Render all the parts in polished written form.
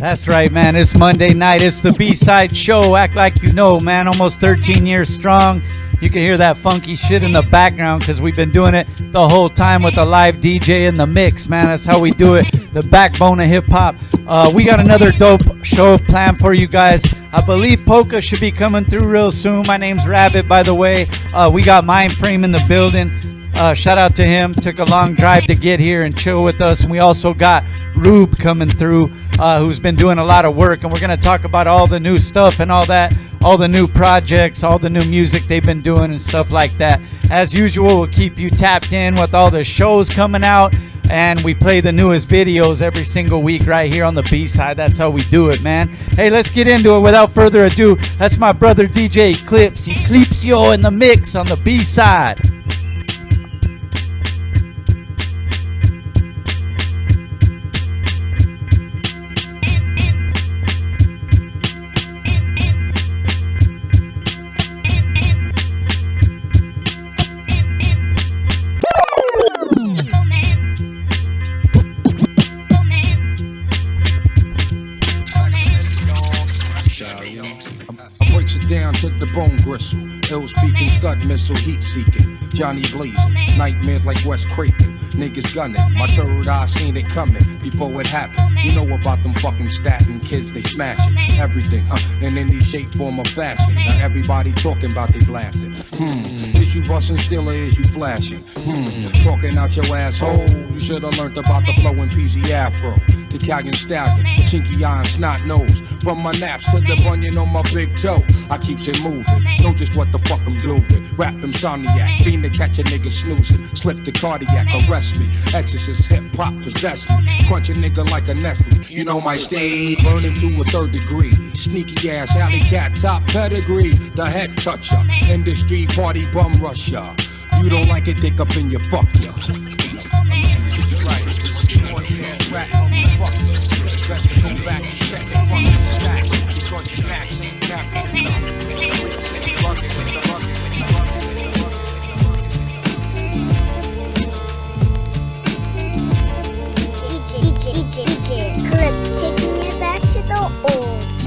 That's right, man. It's Monday night. It's the B-Side Show. Act like you know, man. Almost 13 years strong. You can hear that funky shit in the background because we've been doing it the whole time with a live DJ in the mix, man. That's how we do it. The backbone of hip-hop. We got another dope show planned for you guys. I believe Polka should be coming through real soon. My name's Rabbit, by the way. We got Mindframe in the building. Shout out to him. Took a long drive to get here and chill with us. And we also got Rube coming through, who's been doing a lot of work. And we're going to talk about all the new stuff and all that, all the new projects, all the new music they've been doing and stuff like that. As usual, we'll keep you tapped in with all the shows coming out. And we play the newest videos every single week right here on the B-Side. That's how we do it, man. Hey, let's get into it without further ado. That's my brother DJ Eclipse. Eclipsio in the mix on the B-Side. Down to the bone gristle, ill speaking, scud missile, heat seeking, Johnny blazing, nightmares like Wes Craven, niggas gunning, my third eye seen it coming before it happened. You know about them fucking statin kids, they smashing everything, and in any shape, form, or fashion. Now everybody talking about they blasting. Is you busting still or is you flashing? Talking out your asshole. You should have learned about the flowing PZ Afro. Italian stallion, chinky eye and snot nose. From my naps to the bunion on my big toe, I keeps it moving. Know just what the fuck I'm doing. Rap insomniac, fiend to catch a nigga snoozing. Slip the cardiac, arrest me. Exorcist hip hop possess me. Crunch a nigga like a Nestle. You know my stage, burning to a third degree. Sneaky ass alley cat, top pedigree. The head toucher, industry party bum rusher. You don't like it, dick up in your fuck ya. Rap, best to go back and check it from the stack. Because your max ain't napping enough. DJ Eclipse taking you back to the old school.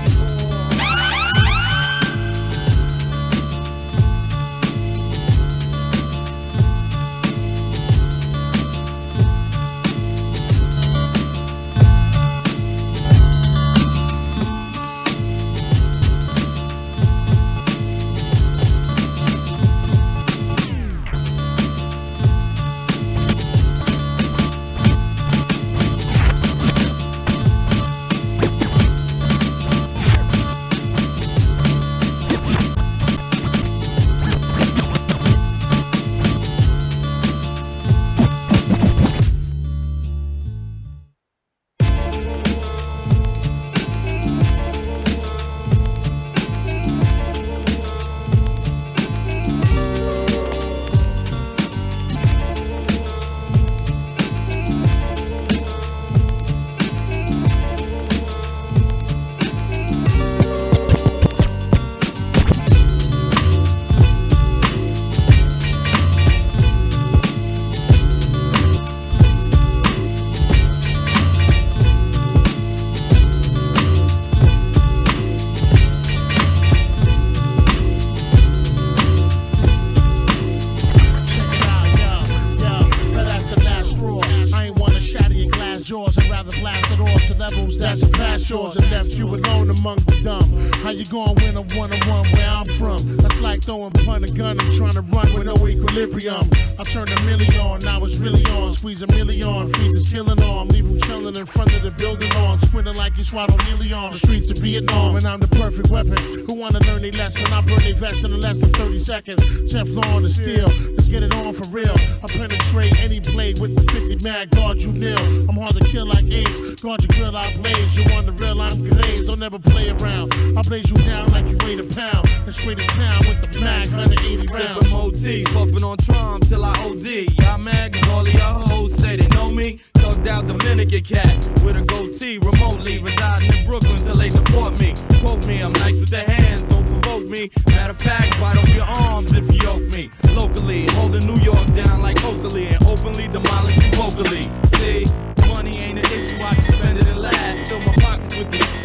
And left you alone among the dumb. How you gonna win a one-on-one where I'm from? That's like throwing point a gun and trying to run with no equilibrium. I turned a million on, now it's really on. Squeeze a million, freezes killing on. Leave him chilling in front of the building on. Squinting like he swallowed nearly on the streets of Vietnam. And I'm the perfect weapon. Who wanna learn their lesson? I burn their vest in less than 30 seconds. Teflon and steel, let's get it on for real. I penetrate any blade with the 50 mag, guard you nil. I'm hard to kill like AIDS, guard your grill, I blaze. You want the real, I'm glazed, don't never play around. I blaze you down like you weigh a pound. And straight to town with the mag, 180 rounds. Sippin' OT, puffin' on Tron till I OD. Y'all mad cause all of y'all hoes say they know me. Thugged out Dominican cat with a goatee, remotely residing in Brooklyn till they deport me. Quote me, I'm nice with the hands, don't provoke me. Matter of fact, bite off your arms if you yoke me. Locally, holding New York down like Oakley and openly demolish you vocally. See, money ain't an issue, I can spend it and laugh. Fill my pockets with the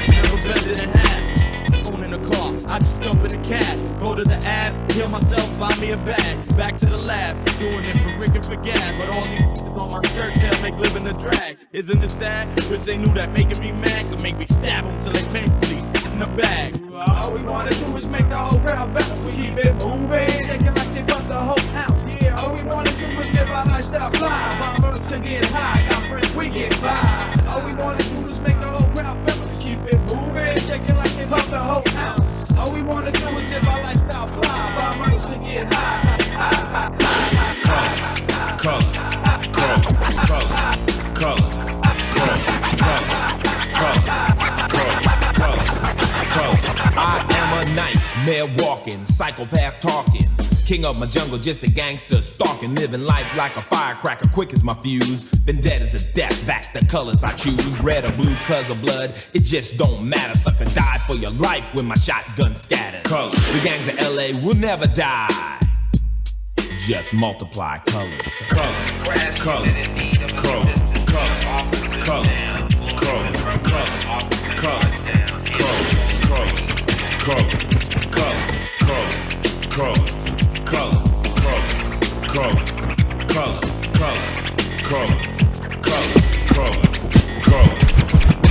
jump in the cab, go to the Ave, heal myself, buy me a bag. Back to the lab, doing it for Rick and for Gab. But all these is on my shirt tail make living a drag. Isn't it sad? Wish they knew that making me mad could make me stab them till they painfully in the bag. All we wanna do is make the whole crowd better. We keep it moving, shaking like they bust the whole house. Yeah, all we wanna do is live our lifestyle fly. Mama to get high, got friends we get by. All we wanna do is make the whole crowd better. Keep it moving, shaking like they bust the whole house. All we wanna do is live our lifestyle fly. Mama to get high. I am a nightmare walking, psychopath talking. King of my jungle, just a gangster stalking, living life like a firecracker, quick as my fuse. Been dead as a death, back the colors I choose. Red or blue, cause of blood, it just don't matter. Sucker died for your life when my shotgun scatters. Colors. The gangs of LA will never die. Just multiply colors. Colors. Colors. Colors. Colors. Colors.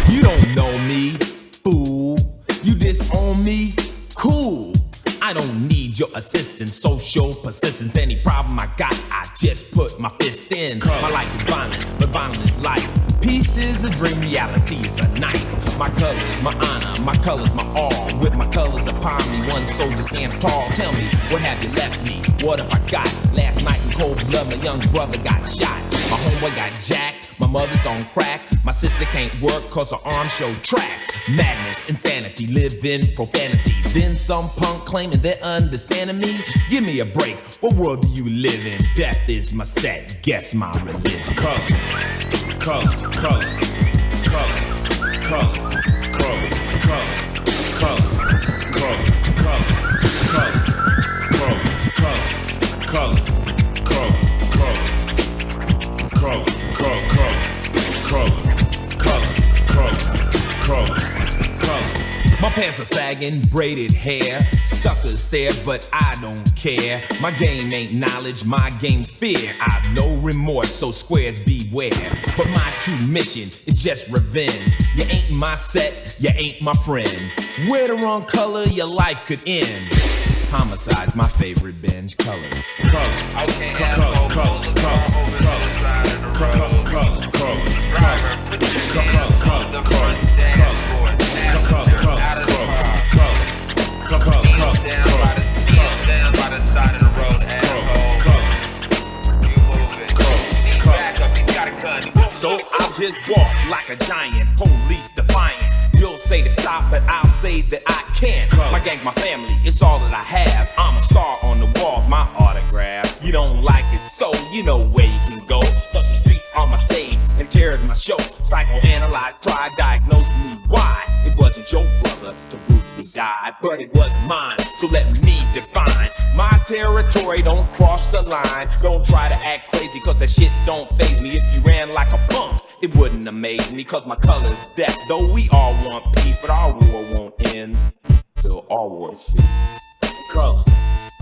You don't know me, fool. You disown me, cool. I don't need your assistance, social persistence. Any problem I got, I just put my fist in. My life is violent, but violent is life. Peace is a dream, reality is a night. My colors, my honor, my colors, my all. With my colors upon me, one soldier stand tall. Tell me, what have you left me? What have I got? Last night in cold blood, my young brother got shot. My homeboy got jacked, my mother's on crack. My sister can't work cause her arms show tracks. Madness, insanity, live in profanity. Then some punk claiming they're understanding me. Give me a break, what world do you live in? Death is my set, guess my religion. Color, color, color, color, color, color, color, color, color, color, color, color, color, my pants are sagging, braided hair. Suckers stare, but I don't care. My game ain't knowledge, my game's fear. I've no remorse, so squares beware. But my true mission is just revenge. You ain't my set, you ain't my friend. Wear the wrong color, your life could end. Homicide's my favorite binge. Color, color, Okay, color, color, color, color, color, color, driver, put your hands on the front dashboard. Passenger out of the car. Kneel down by the side of the road, asshole. You moving. He's back up, he's got a gun. So I'll just walk like a giant, police defiant. You'll say to stop, but I'll say that I can't. My gang's my family, it's all that I have. I'm a star on the walls, my autograph. You don't like it, so you know where you can go. Touch the street on my stage and tear my show. Psychoanalyze, try, diagnose me why. It wasn't your brother to brutally die, but it was mine, so let me define my territory. Don't cross the line, don't try to act crazy, cause that shit don't faze me. If you ran like a punk, it wouldn't amaze me, cause my color's death. Though we all want peace, but our war won't end till all wars cease. Color,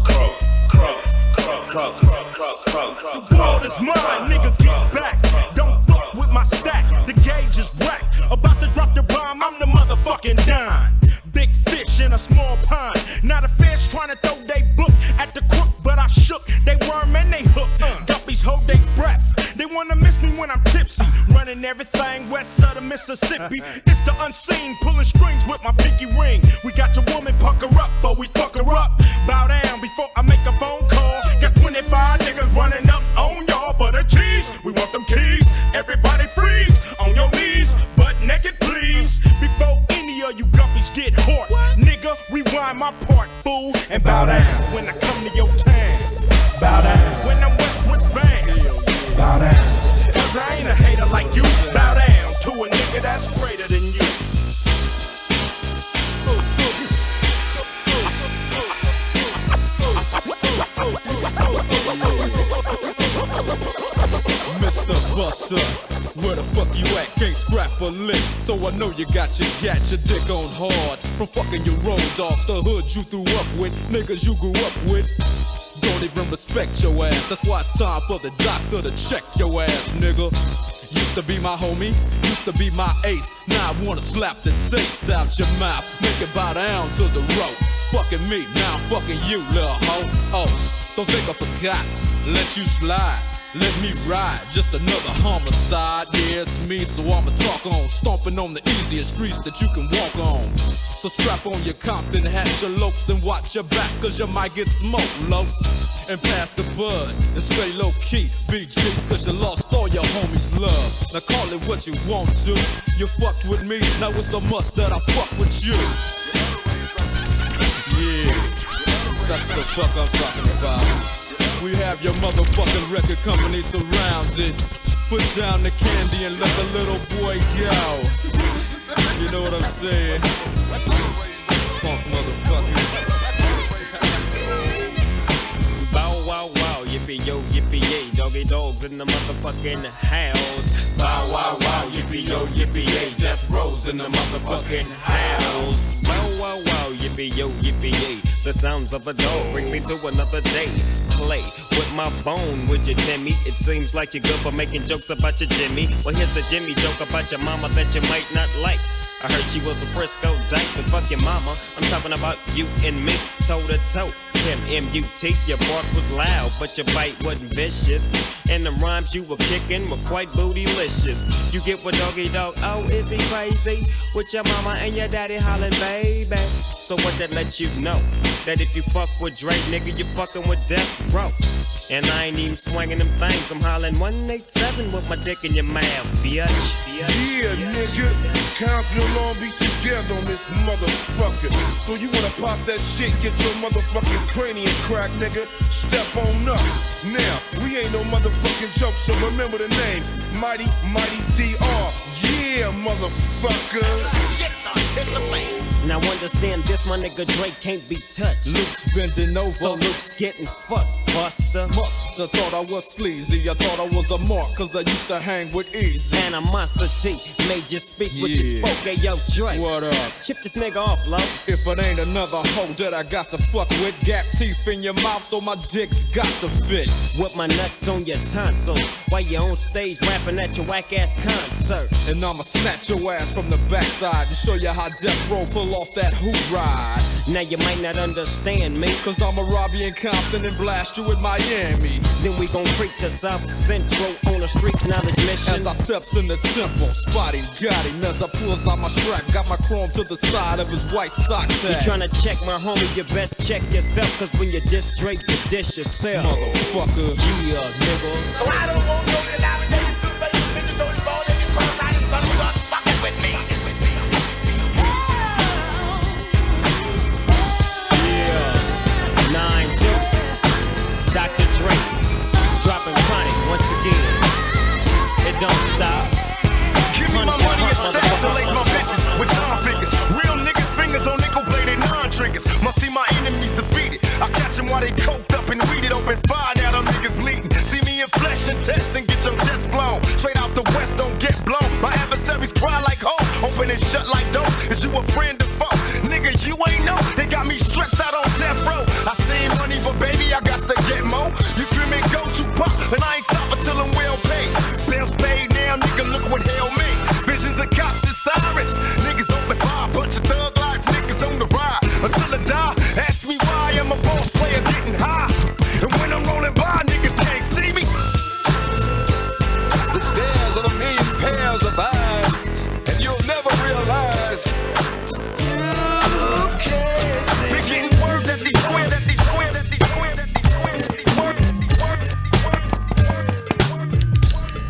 color, color, color, color, color, color, color. The world is mine, nigga, get back. Don't fuck with my stack, the gauge is whack. About to drop the bomb, I'm the motherfucking dime. Big fish in a small pond. Not a fish trying to throw they book at the crook, but I shook. They worm and they hook. Guppies hold they breath. They wanna miss me when I'm tipsy. Running everything west of the Mississippi. It's the unseen, pulling strings with my pinky ring. We got your woman pucker up, but we fuck her up. Bow down before I make a phone call. Got 25 niggas running up on y'all for the cheese. We want them keys. Everybody freeze on your knees, butt naked please. Before any of you guppies get hort, nigga, rewind my part, fool, and bow down when I come to your town. Bow down when I'm Westwood Bang. Bow down, cause I ain't a hater like you. Bow down to a nigga that's greater than you. Mr. Buster, where the fuck you at? Can't scrap a lick, so I know you got your dick on hard. From fucking your road dogs, the hood you threw up with, niggas you grew up with. Don't even respect your ass. That's why it's time for the doctor to check your ass, nigga. Used to be my homie, used to be my ace. Now I wanna slap the taste out your mouth, make it bow down to the rope. Fucking me, now I'm fucking you, little hoe. Oh, don't think I forgot, let you slide. Let me ride, just another homicide. Yeah, it's me, so I'ma talk on. Stomping on the easiest streets that you can walk on. So strap on your Compton hat, your lokes, and watch your back, cause you might get smoked, low. And pass the bud, and stay low key, BG, cause you lost all your homies' love. Now call it what you want to. You fucked with me, now it's a must that I fuck with you. Yeah, that's the fuck I'm talking about. We have your motherfucking record company surrounded. Put down the candy and let the little boy go. You know what I'm saying? Funk motherfucker. Bow wow wow, yippee yo, yippee yay, doggy dogs in the motherfucking house. Bow wow wow, yippee yo, yippee yay, death rows in the motherfucking house. Bow wow wow, yippee yo, yippee yay, the sounds of a dog bring me to another day. Play with my bone, would you, Timmy? It seems like you're good for making jokes about your Jimmy. Well, here's the Jimmy joke about your mama that you might not like. I heard she was a Frisco dyke, but fuck your mama. I'm talking about you and me, toe to toe. Tim M-U-T, your bark was loud, but your bite wasn't vicious. And the rhymes you were kicking were quite bootylicious. You get what doggy dog, oh, is he crazy? With your mama and your daddy hollering, baby. So what that lets you know? That if you fuck with Dre, nigga, you fucking with Death Row. And I ain't even swinging them things. I'm hollering 187 with my dick in your mouth, bitch. Yeah, nigga, Compton and Long Beach together on this motherfucker. So you wanna pop that shit, get your motherfucking cranium crack, nigga. Step on up. Now, we ain't no motherfucking joke, so remember the name. Mighty, Mighty DR. Yeah, motherfucker. Now understand this, my nigga Drake can't be touched. Luke's bending over, so Luke's getting fucked, buster. Musta thought I was sleazy, I thought I was a mark, cause I used to hang with Easy. Animosity made you speak what you spoke, hey yo Drake. What up? Chip this nigga off, low. If it ain't another hoe that I got to fuck with, gap teeth in your mouth so my dick's got to fit. With my nuts on your tonsils, while you on stage rapping at your whack ass concert. And I'ma snatch your ass from the backside and show you how Death Row pull off that hoop ride. Now you might not understand me, cause I'ma rob you in Compton and blast you in Miami. Then we gon' creep to South Central on a street knowledge mission. As I steps in the temple, spotty got him as I pulls out my strap. Got my chrome to the side of his white sock tag. You tryna check my homie, you best check yourself, cause when you diss Drake, you dish yourself. Motherfucker. Yeah, nigga. So I don't want no denomination, but you bitches don't involve in your crime. I ain't gonna start fucking with me. Dr. Dre, dropping chronic once again. It don't stop. Give me my money and stacks and lace my bitches with time figures. Real niggas fingers on nickel bladed non-triggers. Must see my enemies defeated. I catch them while they coked up and weed it. Open fire, now them niggas bleeding. See me in flesh and test and get your chest blown. Straight out the west, don't get blown. My adversaries cry like hoes. Open and shut like dope. Is you a friend or foe? Nigga, you ain't know. They got me stretched out on death row. I seen money, but baby, I got to get more. You screaming go to pop, and I ain't stopping till I'm well paid. Bills paid now, nigga, look what hell made. Visions of cops and sirens. Niggas open fire, bunch of thug life niggas on the ride. Until I die, ask me why I'm a boss player getting high. And when I'm rolling by, niggas can't see me. The stairs of a million pairs of eyes, and you'll never realize. We're getting word that these square, that these square, that these square, that these square, that these square, that these square, that these square.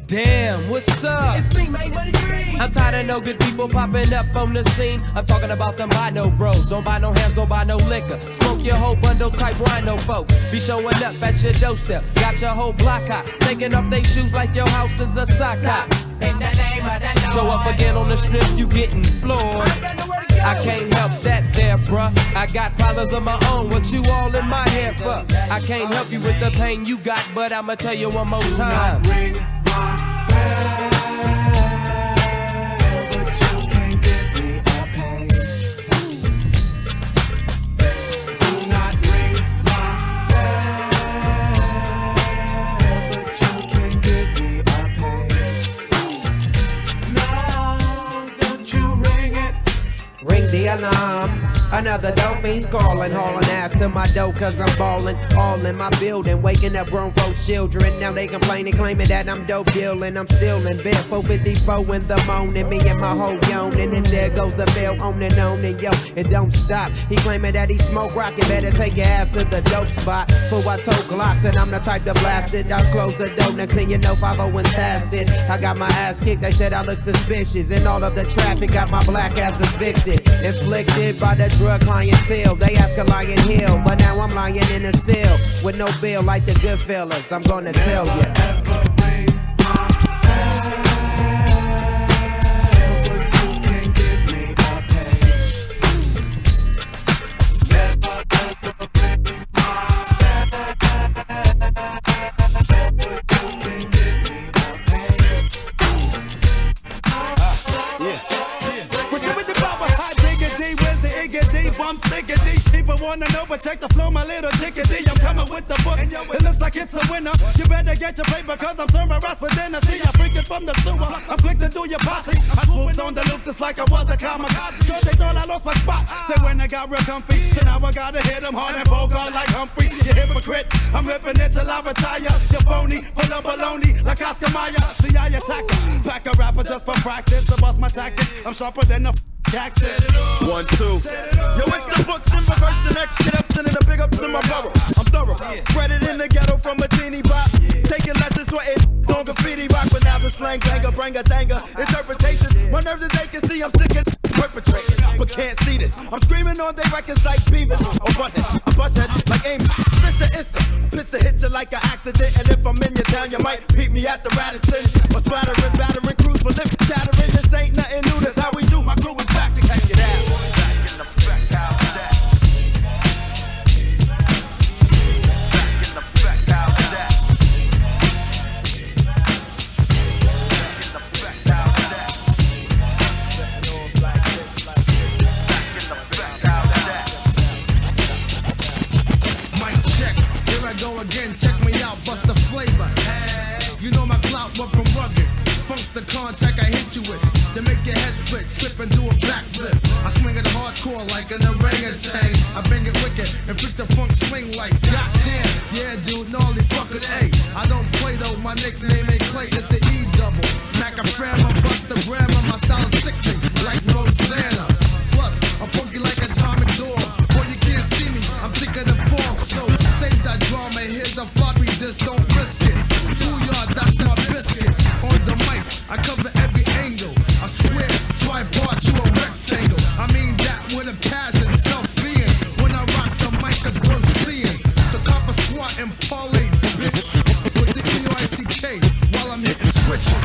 Damn, what's up? It's me, man, what a dream. I'm tired of no good people popping up on the scene. I'm talking about them buy no bros. Don't buy no hands, don't buy no liquor. Smoke your whole bundle type rhino folk. Be showing up at your doorstep. Got your whole block hot. Taking off they shoes like your house is a sock hop. In the name of the Lord. Show up again on the strip, you getting floored. I can't help that there, bruh. I got problems of my own. What you all in my head for? I can't help you with the pain you got, but I'ma tell you one more time. Ring my bell. alarm. Another dope fiend's calling, hauling ass to my dough, cause I'm ballin'. All in my building, waking up grown folks' children. Now they complaining, claiming that I'm dope dealing. I'm still in bed, 454 in the morning. Me and my whole yawning, and there goes the bell on, and yo, it don't stop. He claiming that he smoke rock, you better take your ass to the dope spot. For I told Glocks, and I'm the type to blast it. I'll close the door, next thing you know, 5-0 and tacit. I got my ass kicked, they said I look suspicious. And all of the traffic got my black ass evicted. Inflicted by the drug clientele. They ask a Lion Hill, but now I'm lying in a cell with no bill like the Goodfellas. I'm gonna tell you. I'm sick of these people wanna know, but check the flow, my little chickadee. I'm coming with the books, it looks like it's a winner. You better get your paper, cause I'm serving rice for dinner. See, I'm freaking from the sewer, I'm quick to do your posse. I swooped on the loop just like I was a kamikaze. Cause they thought I lost my spot, then when I got real comfy. So now I gotta hit them hard and bogart like Humphrey. You hypocrite, I'm ripping it till I retire. You phony, full of baloney like Oscar Mayer. See, I attack her, pack a rapper just for practice. I bust my tactics, I'm sharper than a Jackson. 1, 2. Yo, it's the books in reverse, the next get up, sending the big ups in my borough. I'm thorough, bred it in the ghetto from a teeny pop. Taking lessons, sweating on graffiti rock, but now the slang banger, bring a danger. Interpretation, my nerves as they can see, I'm sick and perpetrating, but can't see this. I'm screaming on their records like Beavis. Oh, butthead, I bust head like Amy. Fisher, it's a pisser, hit you like an accident. And if I'm in your town, you might beat me at the Radisson. Or splattering, battering, cruise for lip chattering. This ain't nothing new, that's how we do. My crew is back to take it out. Back in effect, how's that? Back in effect, how's that? Back in effect, how's that? Back in effect, how's that? Mic check, here I go again, check me out, bust the flavor. You know my clout went from rugged. Funk's the contact I hit you with to make your head split, trip and do a backflip. I swing it hardcore like an orangutan. I bang it wicked and freak the funk swing like goddamn. Yeah, dude, gnarly fucking A. I don't play though, my nickname ain't Clay, it's the E double. Macaframa, bust the grammar, my style is sickening like Rosanna. Plus, I'm funky like Atomic Dog. Boy, you can't see me, I'm thicker than fog. So save that drama, here's a floppy disk, don't risk it. Booyah, that's my biscuit. On the mic, I cover every angle. A square, tripod to a rectangle. I mean that with a passion, self-being. When I rock the mic, it's worth seeing. So cop a squat and parlay, bitch. With the EOICK, while I'm hitting switches.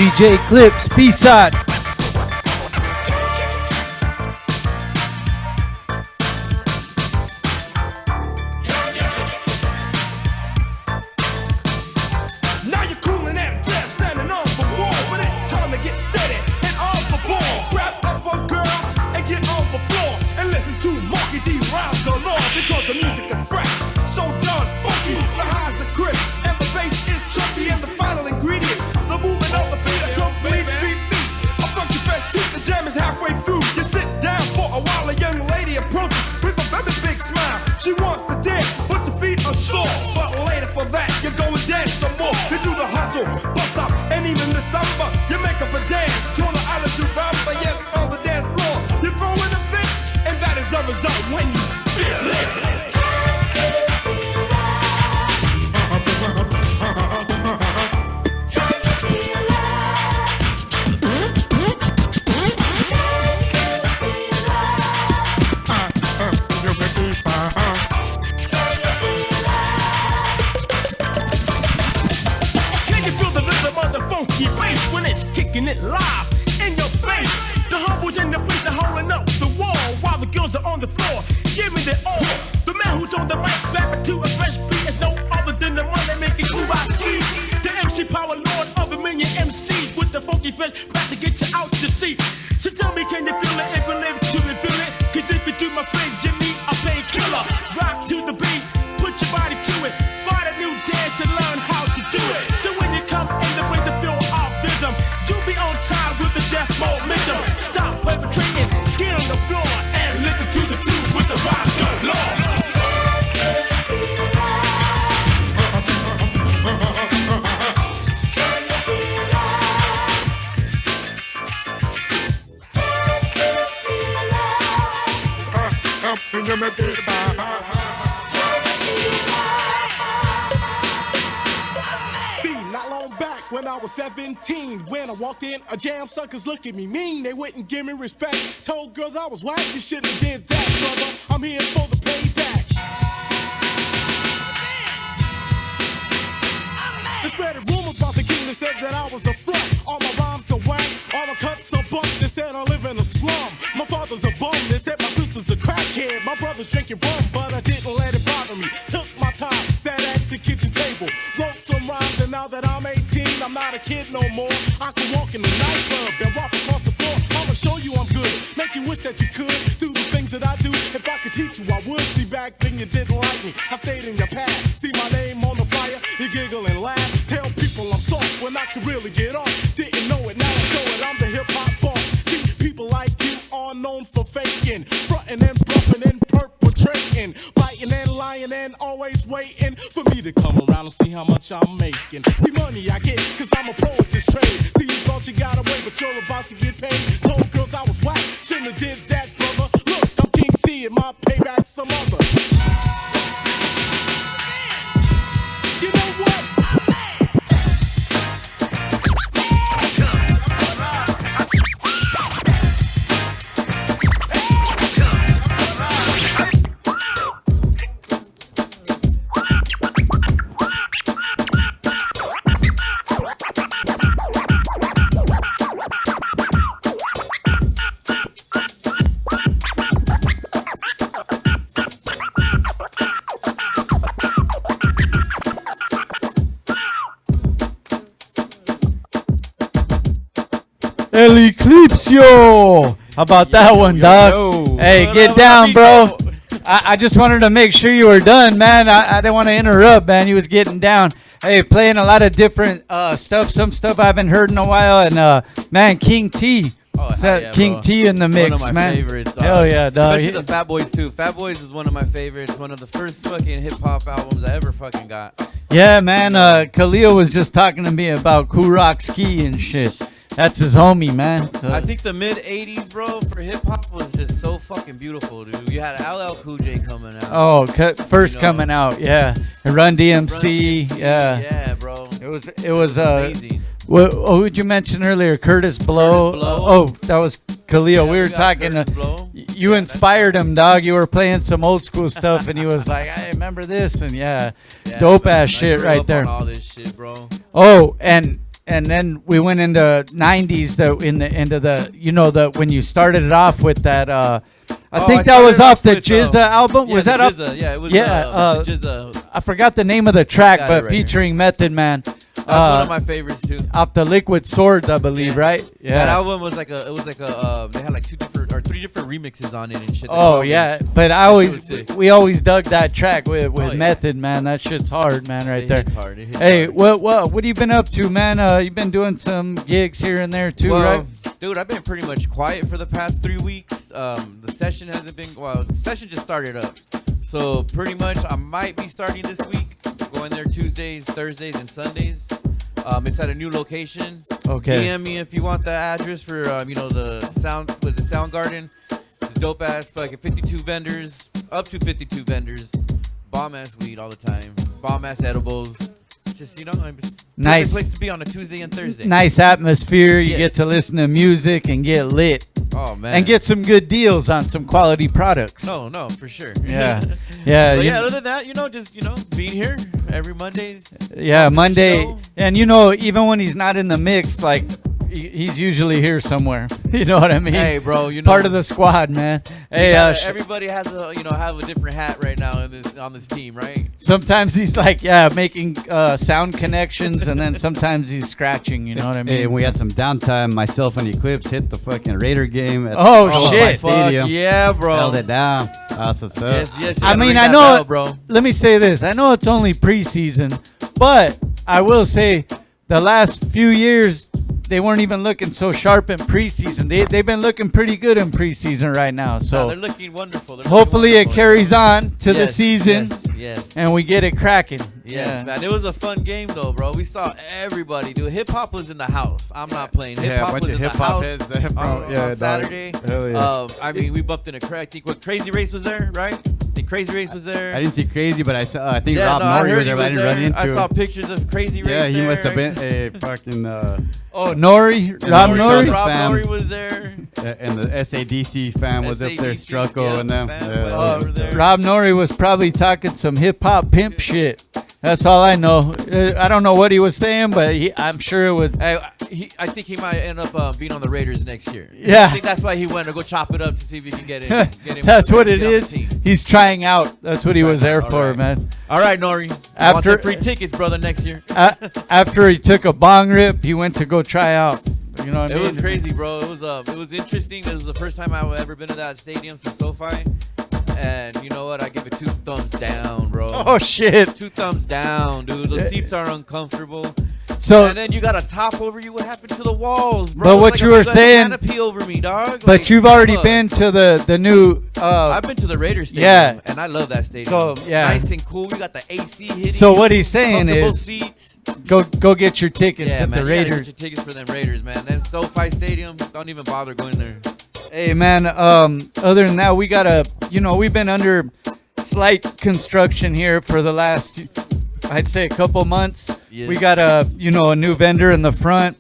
DJ Eclipse, BSide. Now you're cooling at a test, standing on for war. But it's time to get steady and on the ball. Grab up a girl and get on the floor. And listen to Marky D round the law. Because the music is fresh, so done funky. The highs are crisp and the bass is chunky. And the final ingredient, the movement of the feet, a complete street beat. A funky fresh treat, the jam is halfway through. You sit down for a while, a young lady approaches with a very big smile. She wants to dance, but your feet are sore. But later for that, you go and dance some more. You do the hustle, bust up, and kicking it live in your face. The humbles in the place are holding up the wall while the girls are on the floor giving it all. The man who's on the mic rapping to a fresh beat is no other than the one that making true I see. The MC power lord of a million MCs with the funky fresh back to get you out to see. So tell me, can you feel it if you live to reveal it? Cause if you do, my friend Jimmy, a painkiller. Rock to the beat, put your body to it. Find a new dance and learn how to do it. So when you come in the place to feel our rhythm, you'll be on time with the death momentum. Stop perpetrating, get on the floor and listen to the tune with the rock galore. See, not long back when I was 17, when I walked in a jam, suckers look at me mean, they wouldn't give me respect. Told girls I was white, you shouldn't have did that, brother. I'm here for the payback. They spread a rumor about the king that said that I was a front. All my rhymes are whack, all my cuts are bump. They said I live in a slum. My father's a bum. They said my sister's a crackhead. My brother's drinking rum, but I didn't let it bother me. Took my time, sat at the kitchen table, wrote some rhymes, and now that I'm 18, I'm not a kid no more. I can walk in the nightclub and walk across the floor. I'ma show you I'm good. Make you wish that you could do the things that I do. If I could teach you, I would. See, back then you didn't like me. I stayed in your past. See my name on the flyer, you giggle and laugh. Tell people I'm soft when I can really get off. Didn't know it, now I show it. I'm the hip hop boss. See, people like you are known for faking, fronting and bluffing and perpetrating, biting and lying and always waiting for me to come around and see how much I'm making. See, money I get, cause I'm a pro at this trade. See, you thought you got away, but you're about to get paid. Told girls I was whack, shouldn't have did that, brother. Look, I'm King T and my payback's some other. You know what? El Eclipse, yo. How about that one, dog? Hey, get down, bro. I just wanted to make sure you were done, man. I didn't want to interrupt, man. You was getting down. Hey, playing a lot of different stuff. Some stuff I haven't heard in a while. And, man, King T. Yeah, King bro. T in the mix, one of my man. Favorites, dog. Hell yeah, dog. Especially the Fat Boys too. Fat Boys is one of my favorites. One of the first fucking hip hop albums I ever fucking got. Yeah, man. Khalil was just talking to me about Kurok Ski and shit. That's his homie, man. So. I think the mid '80s, bro, for hip hop was just so fucking beautiful, dude. You had LL Cool J coming out. Oh, first coming out, yeah. Run DMC, yeah. Yeah, bro. It was amazing. What would you mention earlier? Curtis Blow. Oh, that was Khalil. Yeah, we were talking. You inspired him, dog. You were playing some old school stuff, and he was like, "I remember this," and dope ass shit right there. All this shit, bro. Oh, and then we went into '90s. When you started it off with that. I think that was off the Jizza album. Yeah, was that Jizza, off? Yeah, it was. Yeah, Jizza. I forgot the name of the track, but right featuring Method Man. That's one of my favorites too. Off the Liquid Swords, I believe, right? Yeah. That album was like they had like three different remixes on it and shit. Oh yeah, but we always dug that track with Method, man. That shit's hard, man, right there. Hits hard. Hey, what have you been up to, man? You've been doing some gigs here and there too, right? Dude, I've been pretty much quiet for the past 3 weeks. The session hasn't been the session just started up. So pretty much I might be starting this week, going there Tuesdays, Thursdays, and Sundays. It's at a new location. Okay. DM me if you want the address for the Sound Garden. It's dope ass fucking 52 vendors, up to 52 vendors, bomb ass weed all the time, bomb ass edibles. It's just nice place to be on a Tuesday and Thursday. Nice atmosphere. You get to listen to music and get lit. Oh man. And get some good deals on some quality products. No, for sure. Yeah. Yeah. But other than that, just being here every Mondays. Yeah, Monday. Show. And even when he's not in the mix, like he's usually here somewhere. You know what I mean? Hey, bro, you know, part of the squad, man. Hey, everybody has a have a different hat right now on this team, right? Sometimes he's like, making sound connections, and then sometimes he's scratching. You know what I mean? Hey, we had some downtime. Myself and Eclipse hit the fucking Raider game at shit, Stadium. Yeah, bro. Held it down. That's what's up. Yes. I mean, I know, bro. Let me say this. I know it's only preseason, but I will say the last few years they weren't even looking so sharp in preseason. They've been looking pretty good in preseason right now. So they're looking wonderful. Hopefully it carries on to the season. Yes. And we get it cracking. Yes, man. It was a fun game though, bro. We saw everybody do. Hip hop was in the house. I'm not playing. Hip hop was in the house on Saturday. Hell yeah. I mean, we bumped into I think Crazy Race was there, right? I think Crazy Race was there. I didn't see Crazy, but I think Rob Nori was there, but I didn't run into him. I saw pictures of Crazy Race. Yeah, he must have been a fucking. Nori? Rob Nori? Rob Nori was there. And the SADC fam was up there, Strucko and them. Rob Nori was probably talking some hip hop pimp shit. That's all I know. I don't know what he was saying, but I'm sure it was. I think he might end up being on the Raiders next year. Yeah. I think that's why he went to go chop it up to see if he can get in. That's what it is. He's trying out. That's what he was there for, man. All right, Nori. After want the free tickets, brother, next year. After he took a bong rip, he went to go try out. You know what I mean? It was crazy, bro. It was interesting. This was the first time I've ever been to that stadium since SoFi. And you know what? I give it 2 thumbs down, bro. Oh, shit. 2 thumbs down, dude. The seats are uncomfortable. So, and then you got a top over you. What happened to the walls, bro? But what you were saying, canopy over me, dog. But you've already been to the new. I've been to the Raiders stadium. Yeah, and I love that stadium. So nice and cool. You got the AC hitting. So what he's saying is, seats. Go get your tickets at the Raiders. Get your tickets for them Raiders, man. Then SoFi Stadium, don't even bother going there. Hey, man. Other than that, we gotta. We've been under slight construction here for the last, I'd say, a couple months. Yes. We got a new vendor in the front.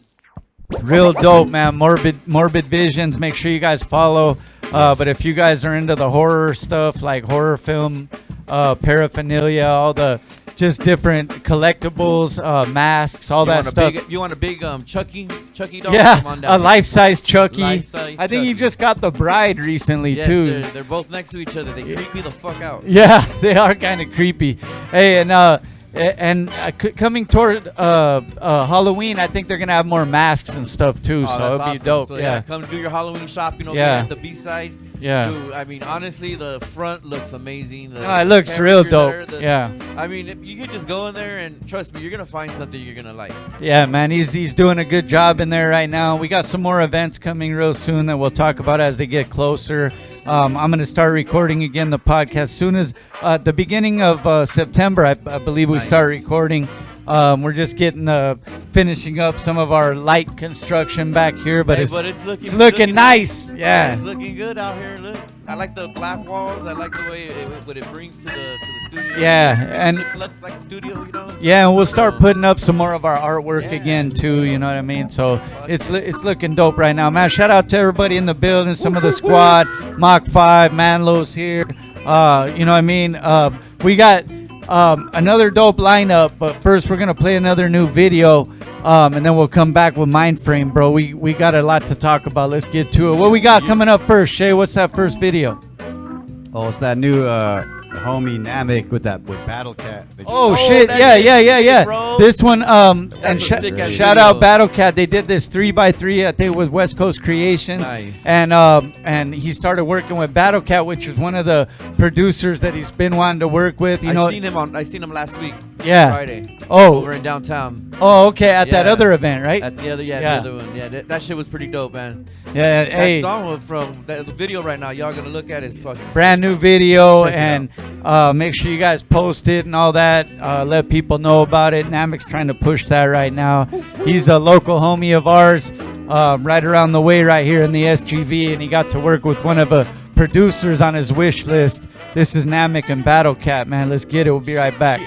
Real dope, man. Morbid Visions. Make sure you guys follow. But if you guys are into the horror stuff, like horror film paraphernalia, all the just different collectibles, masks, all that stuff. You want a big Chucky doll? Yeah, Come on down. a life-size Chucky. Life-size I think Chucky. he just got the bride recently, Yes, too. They're both next to each other. They creep me the fuck out. Yeah, they are kind of creepy. Hey, and coming toward Halloween, I think they're gonna have more masks and stuff too. So it'll be dope. So, yeah, come do your Halloween shopping over at the BSide. Yeah. Dude, I mean, honestly, the front looks amazing. It looks real dope. Yeah. I mean, you could just go in there and trust me, you're gonna find something you're gonna like. Yeah, man, he's doing a good job in there right now. We got some more events coming real soon that we'll talk about as they get closer. I'm gonna start recording again the podcast soon as the beginning of September. I believe we start recording. We're just getting finishing up some of our light construction back here, but it's looking nice. Yeah, it's looking good out here. Look, I like the black walls. I like the way what it brings to the studio. Yeah, and it looks like a studio, you know. Yeah, and we'll start putting up some more of our artwork again too. You know what I mean? So it's looking dope right now, man. Shout out to everybody in the building, some of the squad, Mach 5, Manlow's here. You know what I mean? We got another dope lineup, but first we're gonna play another new video, and then we'll come back with Mindframe, bro. We got a lot to talk about. Let's get to it. What we got coming up first, Shaye? What's that first video? Oh, it's that new homie Namek with Battle Cat. Oh shit! Yeah. This one, and shout out Battle Cat. They did this 3x3. I think it was West Coast Creations. Nice. And he started working with Battle Cat, which is one of the producers that he's been wanting to work with. I seen him last week. Yeah. Friday. Oh. Over in downtown. Oh, okay. At that other event, right? At the other one. Yeah, that shit was pretty dope, man. Yeah. That song from the video right now, y'all gonna look at is fucking brand new video, and make sure you guys post it and all that. Let people know about it. Namek's trying to push that right now. He's a local homie of ours, right around the way, right here in the SGV, and he got to work with one of the producers on his wish list. This is Namek and Battle Cat, man. Let's get it. We'll be right back.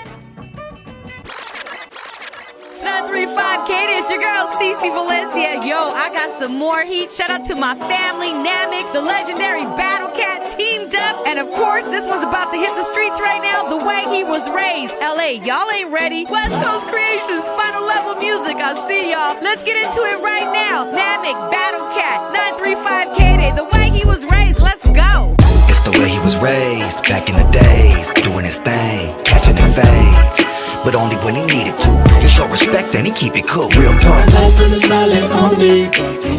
935 Katie, it's your girl Cece Valencia. Yo, I got some more heat. Shout out to my family, Namek, the legendary Battle Cat, teamed up. And of course, this one's about to hit the streets right now the way he was raised. LA, y'all ain't ready. West Coast Creations, final level music. public. I'll see y'all. Let's get into it right now. Namek, Battle Cat, 935 K-Day, the way he was raised. Let's go. It's the way he was raised back in the days, doing his thing, catching invades, but only when he needed to. He show respect and he keep it cool. Real talk. Life in the silent OD,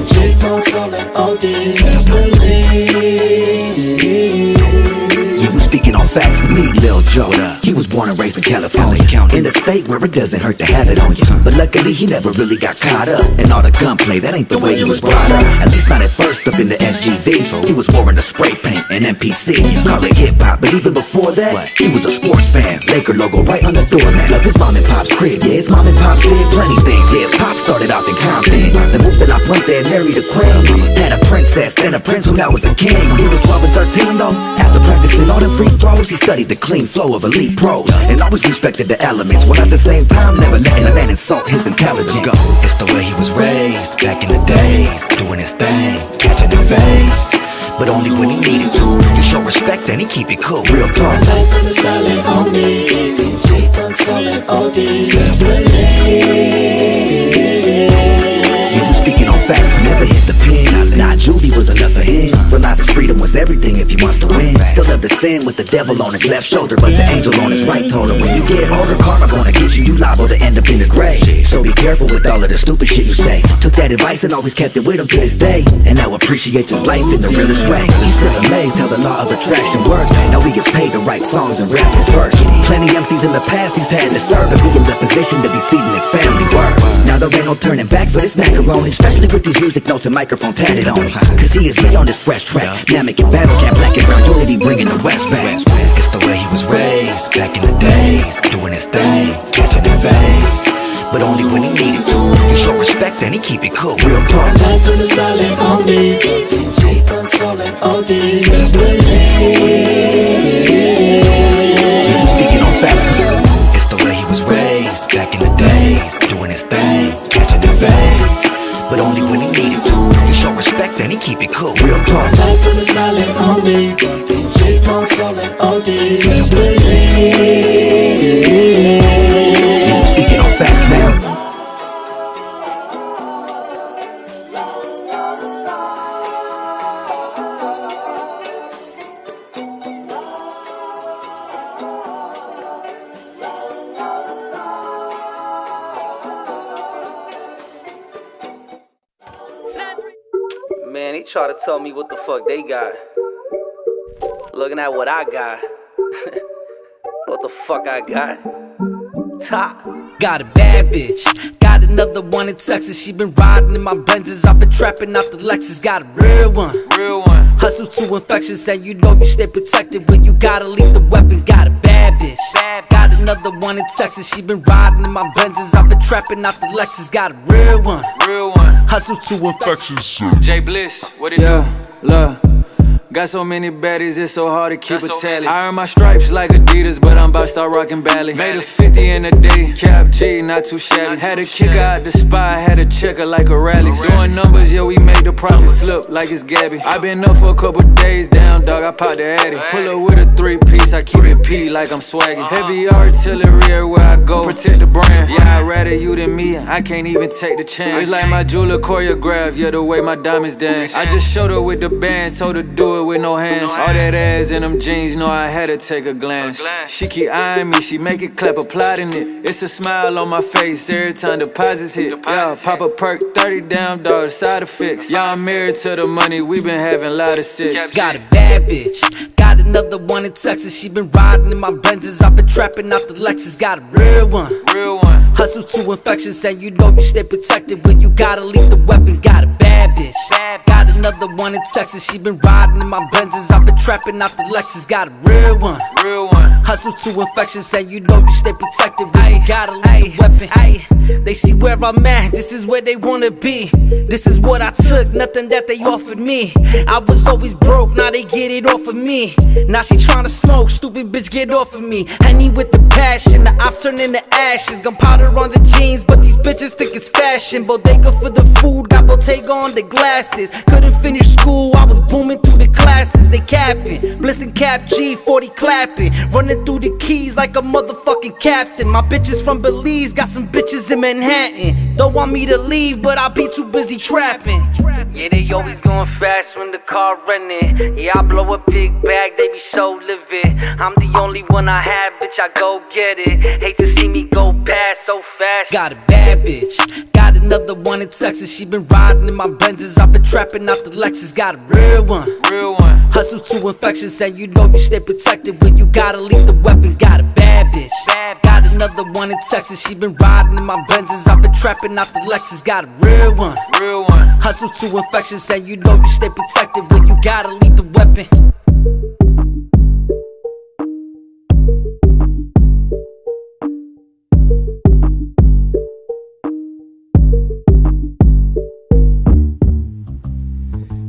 J-Funk solid OD. Just believe. You was speaking on facts to me, Lil Joda. He was born and raised in California, in a state where it doesn't hurt to have it on you. But luckily he never really got caught up in all the gunplay. That ain't the way he was brought up. At least not at first up in the SGV. He was wearing the spray paint and MPC. Call it hip hop, but even before that, he was a sports fan. Laker logo right on the doormat. Love his mom and pop's crib. Yeah, his mom and pop did plenty things. Yeah, his pop started off in Compton. Then moved to La Puente and married a queen. Had a princess, then a prince who now was a king. When he was 12 and 13 though, after practicing all them free throws, he studied the clean flow of elite pros and always respected the elements, while at the same time never letting a man insult his intelligence. It's the way he was raised back in the days, doing his thing, catching invades, but only when he needed to. He show respect and he keep it cool. Real talk. Life in the silent OD, J-Funk solid OD. Just believe. You was speaking on facts, never hit the pen. Nah, juvie was enough for him. Realizes freedom was everything if he wants to win. Still love to sin with the devil on his left shoulder, but the angel on his right told him, when you get older, karma gonna get you. You liable to end up in the grave. So be careful with all of the stupid shit you say. Took that advice and always kept it with him to this day, and now appreciates his life in the realest way. He's still amazed how the law of attraction works. Now he gets paid to write songs and rap his verse. Plenty MCs in the past he's had to serve to be in the position to be feeding his family work. Now there ain't no turning back for this macaroni, especially with these music notes and microphone tatted on him. Cause he is me on this fresh track. Namek and Battle Cat, black and brown, you only be bringing the West back. It's the way he was raised back in the days, doing his thing, catching invades, but only when he needed to. He show respect and he keep it cool. Real talk. Life in the silent OD, J-Funk solid OD. Just believe. You was speaking on facts. It's the way he was raised back in the days, doing his thing, catching invades, but only when he needed to. He show respect and he keep it cool. Real talk. Life in the silent OD, J-Funk solid OD. Just believe. You was speaking on facts now. Man, he try to tell me what the fuck they got. Looking at what I got. What the fuck I got? Top. Got a bad bitch, got another one in Texas. She been riding in my Benzes, I've been trapping out the Lexus. Got a real one, hustle to infections, and you know you stay protected when you gotta leave the weapon. Got a bad bitch, got another one in Texas. She been riding in my Benzes, I've been trapping out the Lexus. Got a real one, hustle to infections. J Bliss, what it do? Look. Got so many baddies, it's so hard to keep a tally. I earn my stripes like Adidas, but I'm about to start rocking Bally. Made a 50 in a day, Cap G, not too shabby. Had to kick her out the spot, had to check her like a rally. Doing numbers, yeah, we made the profit flip like it's Gabby. I been up for a couple days, down dog, I popped the Addy. Pull up with a 3-piece, I keep it P like I'm swagging. Heavy artillery everywhere I go, protect the brand. Yeah, I'd rather you than me, I can't even take the chance. It's like my jeweler choreograph, yeah, the way my diamonds dance. I just showed her with the band, told her do it with no hands. All that ass in them jeans, know I had to take a glance. She keep eyeing me, she make it clap, applauding it. It's a smile on my face every time deposits hit. Yeah, pop a perk, 30 damn dollars, side effects. Yeah, I'm married to the money, we been having a lot of sex. Got a bad bitch, got another one in Texas. She been riding in my Benzes, I've been trapping out the Lexus. Got a real one, hustle to infections, and you know you stay protected when you gotta leave the weapon. Got a bad bitch, got another one in Texas. She been riding in my Benzes, I've been trapping out the Lexus. Got a real one, hustle to infections, and you know you stay protected when you gotta leave the weapon. They see where I'm at, this is where they wanna be. This is what I took, nothing that they offered me. I was always broke, now they get it off of me. Now she tryna smoke, stupid bitch, get off of me. Honey with the passion, the ops turn into ashes. Gunpowder on the jeans, but these bitches Bitches think it's fashion, bodega for the food, got Bottega on the glasses. Couldn't finish school, I was booming through the classes. They capping, Bliss and Cap G, 40 clapping, running through the keys like a motherfucking captain. My bitches from Belize, got some bitches in Manhattan. Don't want me to leave, but I be too busy trapping. Yeah, they always going fast when the car running. Yeah, I blow a big bag, they be so livid. I'm the only one I have, bitch, I go get it. Hate to see me go past so fast. Got a bad bitch, got another one in Texas. She been riding in my Benzes, I've been trapping out the Lexus. Got a real one, hustle to infections, and you know you stay protected when you gotta leave the weapon. Got a bad bitch, got another one in Texas. She been riding in my Benzes, I've been trapping out the Lexus. Got a real one, hustle to infections, and you know you stay protected when you gotta leave the weapon.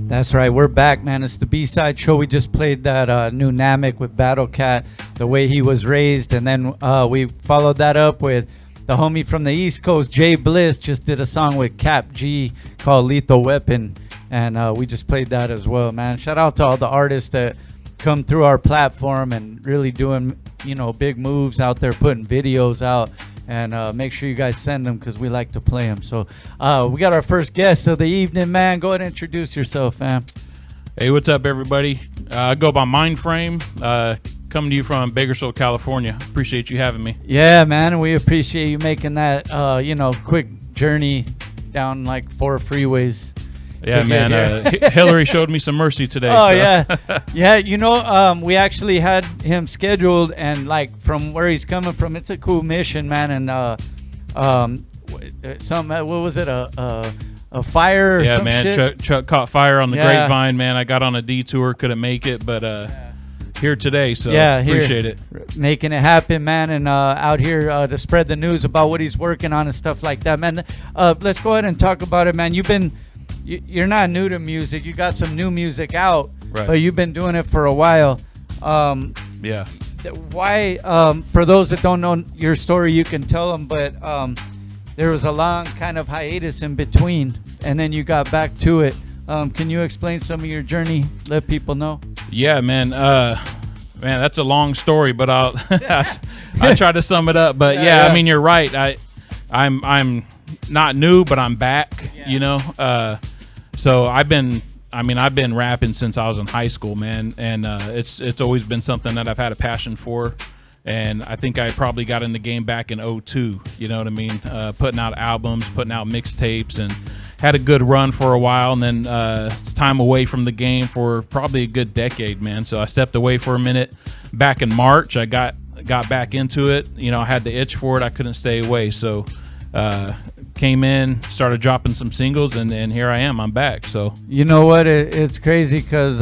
That's right, we're back, man. It's the B-Side Show. We just played that new Namek with Battle Cat, the way he was raised, and then we followed that up with the homie from the East Coast, Jay Bliss, just did a song with Cap G called Lethal Weapon, and we just played that as well, man. Shout out to all the artists that come through our platform and really doing, big moves out there, putting videos out. And make sure you guys send them because we like to play them. So we got our first guest of the evening, man. Go ahead and introduce yourself, fam. Hey, what's up, everybody? I go by Mindframe, coming to you from Bakersfield, California. Appreciate you having me. Yeah, man. And we appreciate you making that, quick journey down like 4 freeways. Yeah, man. Hillary showed me some mercy today. Oh, so. yeah. Yeah, we actually had him scheduled, and like from where he's coming from, it's a cool mission, man. And what was it? A fire or yeah, some man. shit? Truck caught fire on the Grapevine, man. I got on a detour, couldn't make it, but here today, so appreciate it. Making it happen, man, and out here to spread the news about what he's working on and stuff like that, man. Let's go ahead and talk about it, man. You're not new to music. You got some new music out, right, but you've been doing it for a while. Yeah. Why, for those that don't know your story, you can tell them, but there was a long kind of hiatus in between, and then you got back to it. Can you explain some of your journey? Let people know. Yeah, man. Man, that's a long story, but I'll try to sum it up. But yeah, I mean, you're right. I'm not new, but I'm back. So I've been rapping since I was in high school, man, and it's always been something that I've had a passion for, and I think I probably got in the game back in 2002. You know what I mean? Putting out albums, putting out mixtapes, and had a good run for a while, and then it's time away from the game for probably a good decade, man. So I stepped away for a minute. Back in March, I got back into it. I had the itch for it. I couldn't stay away, so came in, started dropping some singles, and here I am. I'm back. So you know what? It's crazy because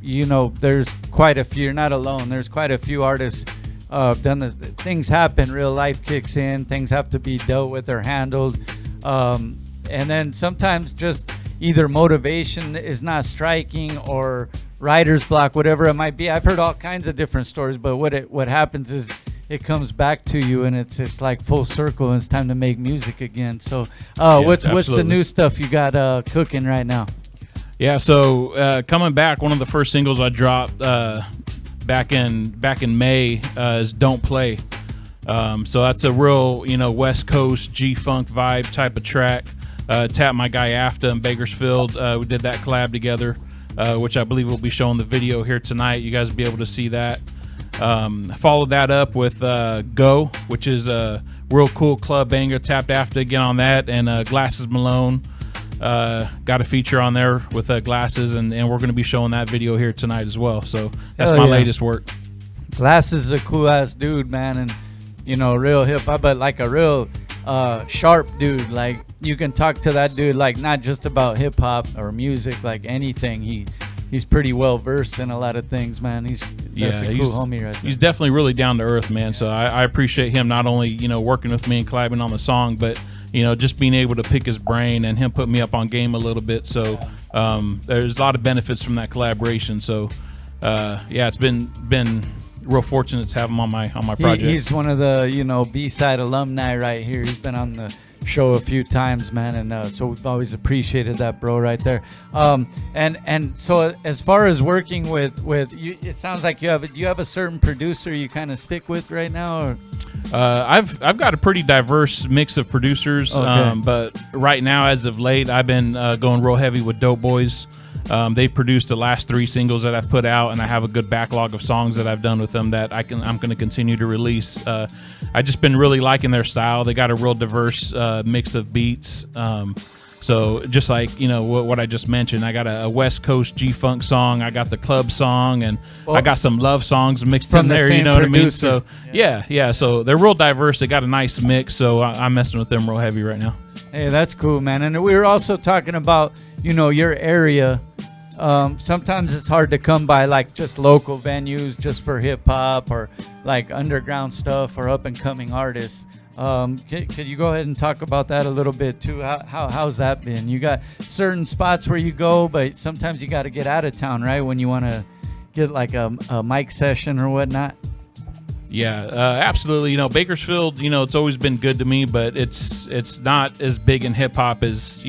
there's quite a few. You're not alone. There's quite a few artists done this. Things happen. Real life kicks in. Things have to be dealt with or handled. And then sometimes just either motivation is not striking or writer's block, whatever it might be. I've heard all kinds of different stories, but what happens is it comes back to you, and it's like full circle, and it's time to make music again. So what's the new stuff you got cooking right now? Yeah, so coming back, one of the first singles I dropped back in May is Don't Play. So that's a real West Coast G-Funk vibe type of track. Tapped my guy Afta in Bakersfield. We did that collab together, which I believe we'll be showing the video here tonight. You guys will be able to see that. Followed that up with Go, which is a real cool club banger. Tapped Afta again on that, and Glasses Malone got a feature on there with Glasses, and we're going to be showing that video here tonight as well. So that's my latest work. Glasses is a cool ass dude, man, and real hip hop, but like a real sharp dude. Like you can talk to that dude like not just about hip hop or music, like anything. He's pretty well versed in a lot of things, man. That's a cool homie right there. He's definitely really down to earth, man. So I appreciate him not only working with me and collabing on the song, but just being able to pick his brain and him put me up on game a little bit. So there's a lot of benefits from that collaboration. So it's been real fortunate to have him on my project. He's one of the B-Side alumni right here. He's been on the show a few times, man, and so we've always appreciated that, bro, right there. And so as far as working with you, it sounds like do you have a certain producer you kind of stick with right now, or? I've got a pretty diverse mix of producers, Okay. but right now, as of late, I've been going real heavy with Dope Boys. They've produced the last 3 singles that I've put out, and I have a good backlog of songs that I've done with them that I'm going to continue to release. I just been really liking their style. They got a real diverse mix of beats. So just like, what I just mentioned, I got a West Coast G-Funk song, I got the club song, and I got some love songs mixed in there, you know what I mean? So yeah, so they're real diverse. They got a nice mix, so I'm messing with them real heavy right now. Hey, that's cool, man. And we were also talking about, your area. Sometimes it's hard to come by like just local venues just for hip hop or like underground stuff or up and coming artists. Could you go ahead and talk about that a little bit too? How's that been? You got certain spots where you go, but sometimes you got to get out of town, right? When you want to get like a mic session or whatnot. Yeah, absolutely. Bakersfield, it's always been good to me, but it's not as big in hip hop as,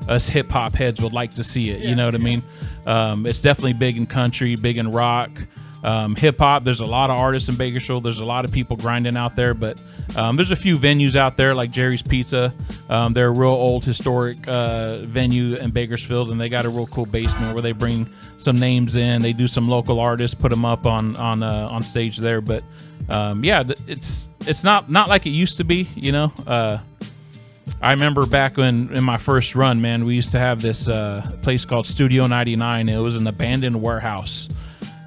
us hip hop heads would like to see it. You know what I mean? It's definitely big in country, big in rock. Hip hop, there's a lot of artists in Bakersfield. There's a lot of people grinding out there, but there's a few venues out there like Jerry's Pizza. They're a real old historic venue in Bakersfield, and they got a real cool basement where they bring some names in. They do some local artists, put them up on stage there. But yeah, it's not like it used to be. I remember back in my first run, man, we used to have this place called Studio 99. It was an abandoned warehouse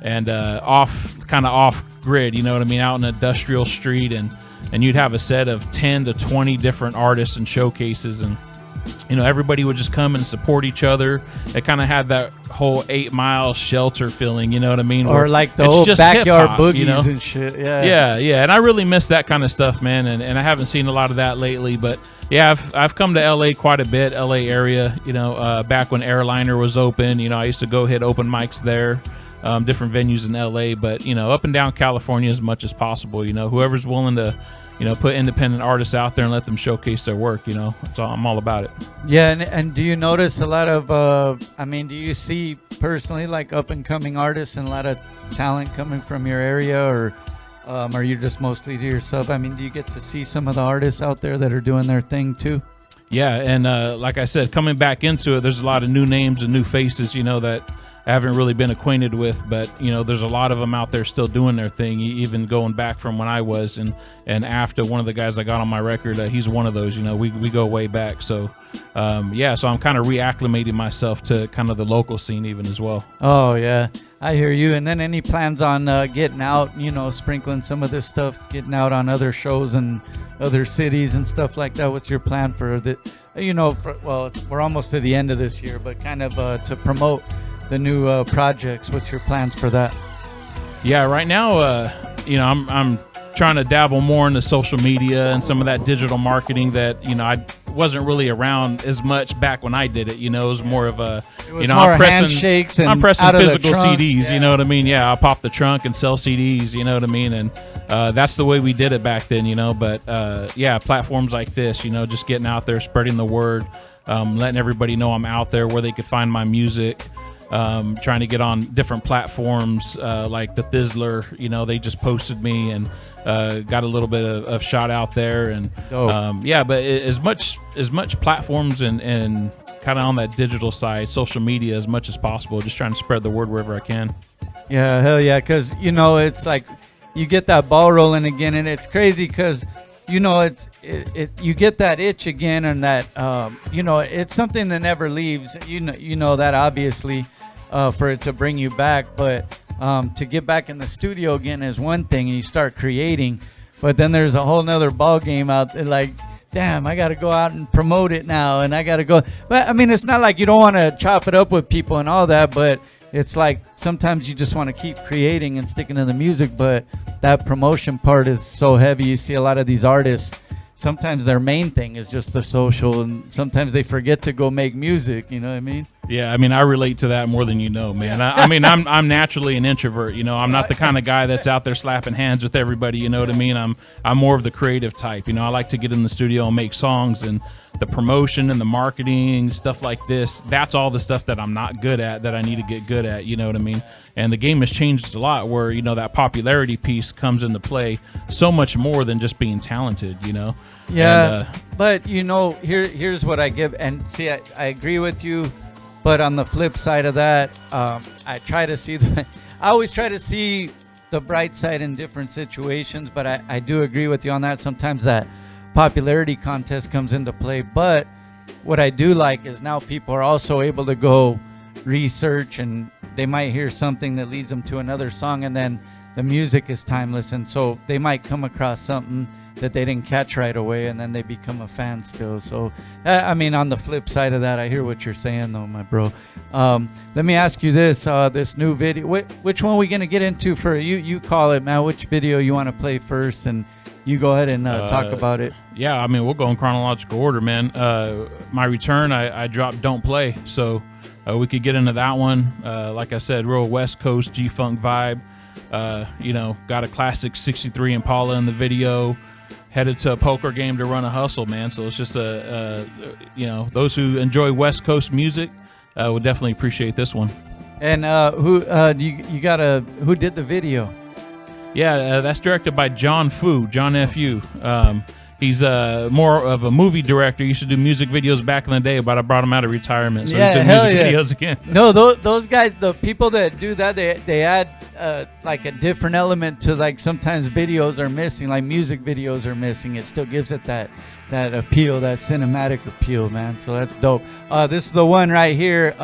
and off grid, you know what I mean, out in industrial street, and you'd have a set of 10 to 20 different artists and showcases, and everybody would just come and support each other. It kind of had that whole 8 Mile shelter feeling, you know what I mean? Or like the it's old just backyard hip-hop, boogies and shit. Yeah. Yeah, and I really miss that kind of stuff, man, and I haven't seen a lot of that lately, but yeah, I've come to LA quite a bit, LA area, back when Airliner was open, I used to go hit open mics there, different venues in LA, but up and down California as much as possible, whoever's willing to put independent artists out there and let them showcase their work, I'm all about it. Yeah, and do you notice a lot of do you see personally like up and coming artists and a lot of talent coming from your area, or are you just mostly to yourself? Do you get to see some of the artists out there that are doing their thing too? Yeah, and like I said, coming back into it, there's a lot of new names and new faces, that I haven't really been acquainted with, but there's a lot of them out there still doing their thing, even going back from when I was, and after one of the guys I got on my record, he's one of those, we go way back. So so I'm kind of reacclimating myself to kind of the local scene even as well. Oh yeah, I hear you. And then any plans on getting out, sprinkling some of this stuff, getting out on other shows and other cities and stuff like that? What's your plan for the, we're almost to the end of this year, but kind of to promote the new projects? What's your plans for that? Yeah, right now, I'm trying to dabble more into social media and some of that digital marketing that I wasn't really around as much back when I did it. It was more of a more handshakes and I'm pressing out of the physical trunk. CDs. Yeah. You know what I mean? Yeah, I'll pop the trunk and sell CDs. You know what I mean? And that's the way we did it back then. But platforms like this, just getting out there, spreading the word, letting everybody know I'm out there, where they could find my music. Trying to get on different platforms like the Thizzler, they just posted me and got a little bit of shot out there, and but as much platforms and kind of on that digital side, social media as much as possible, just trying to spread the word wherever I can. Yeah, hell yeah, because it's like you get that ball rolling again, and it's crazy because you get that itch again, and that it's something that never leaves. You know that obviously. For it to bring you back, but to get back in the studio again is one thing, and you start creating, but then there's a whole nother ball game out there, like, damn, I got to go out and promote it now, and I got to go. But it's not like you don't want to chop it up with people and all that, but it's like sometimes you just want to keep creating and sticking to the music, but that promotion part is so heavy. You see a lot of these artists, sometimes their main thing is just the social, and sometimes they forget to go make music, you know what I mean? Yeah, I mean, I relate to that more than you know, man. I mean, I'm naturally an introvert. You know, I'm not the kind of guy that's out there slapping hands with everybody. You know what I mean? I'm more of the creative type. You know, I like to get in the studio and make songs, and the promotion and the marketing stuff like this. That's all the stuff that I'm not good at that I need to get good at. You know what I mean? And the game has changed a lot, where that popularity piece comes into play so much more than just being talented. You know? Yeah, but here's what I give, and see, I agree with you. But on the flip side of that, I always try to see the bright side in different situations. But I do agree with you on that. Sometimes that popularity contest comes into play. But what I do like is now people are also able to go research, and they might hear something that leads them to another song, and then the music is timeless, and so they might come across something that they didn't catch right away, and then they become a fan still. So, I mean, on the flip side of that, I hear what you're saying, though, my bro. Let me ask you this: this new video, which one are we gonna get into for you? You call it, man. Which video you want to play first, and you go ahead and talk about it. Yeah, I mean, we'll go in chronological order, man. My return, I dropped "Don't Play," so we could get into that one. Like I said, real West Coast G-Funk vibe. Got a classic '63 Impala in the video. Headed to a poker game to run a hustle, man. So it's just those who enjoy West Coast music would definitely appreciate this one. And who did the video? Yeah, that's directed by John F.U. He's more of a movie director. He used to do music videos back in the day, but I brought him out of retirement, so he's doing music videos again. No, those guys, the people that do that, they add like a different element to, like, sometimes videos are missing, like music videos are missing. It still gives it that appeal, that cinematic appeal, man. So that's dope. This is the one right here.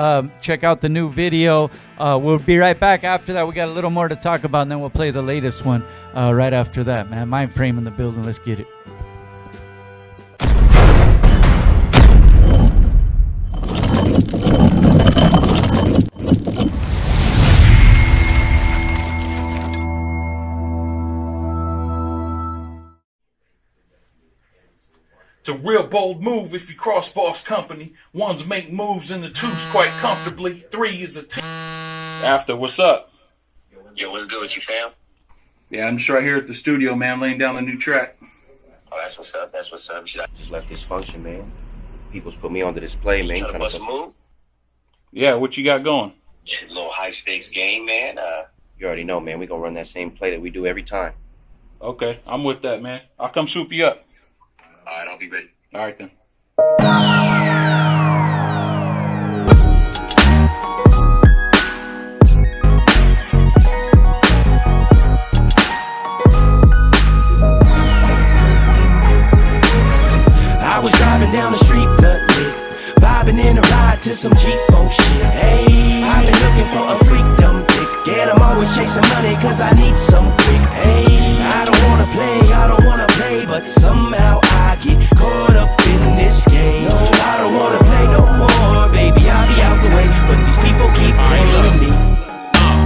Check out the new video. We'll be right back after that. We got a little more to talk about, and then we'll play the latest one right after that, man. Mind Frame in the building. Let's get it. It's a real bold move if you cross boss company. Ones make moves and the twos quite comfortably. 3 is a team. After, what's up? Yo, what's good with you, fam? Yeah, I'm just right here at the studio, man, laying down the new track. Oh, that's what's up. Shit, I just left this function, man. People's put me on the display, man. Trying to bust a move? Yeah, what you got going? A little high stakes game, man. You already know, man. We gonna run that same play that we do every time. Okay, I'm with that, man. I'll come swoop you up. All right, I'll be ready. All right, then. I was driving down the street, blood lit, vibing in a ride to some G-Funk shit. Hey, I've been looking for a freedom dick, and I'm always chasing money cause I need some quick. Hey, I don't wanna play, but somehow I get caught up in this game. No, I don't wanna play no more, baby, I'll be out the way, but these people keep playing with me.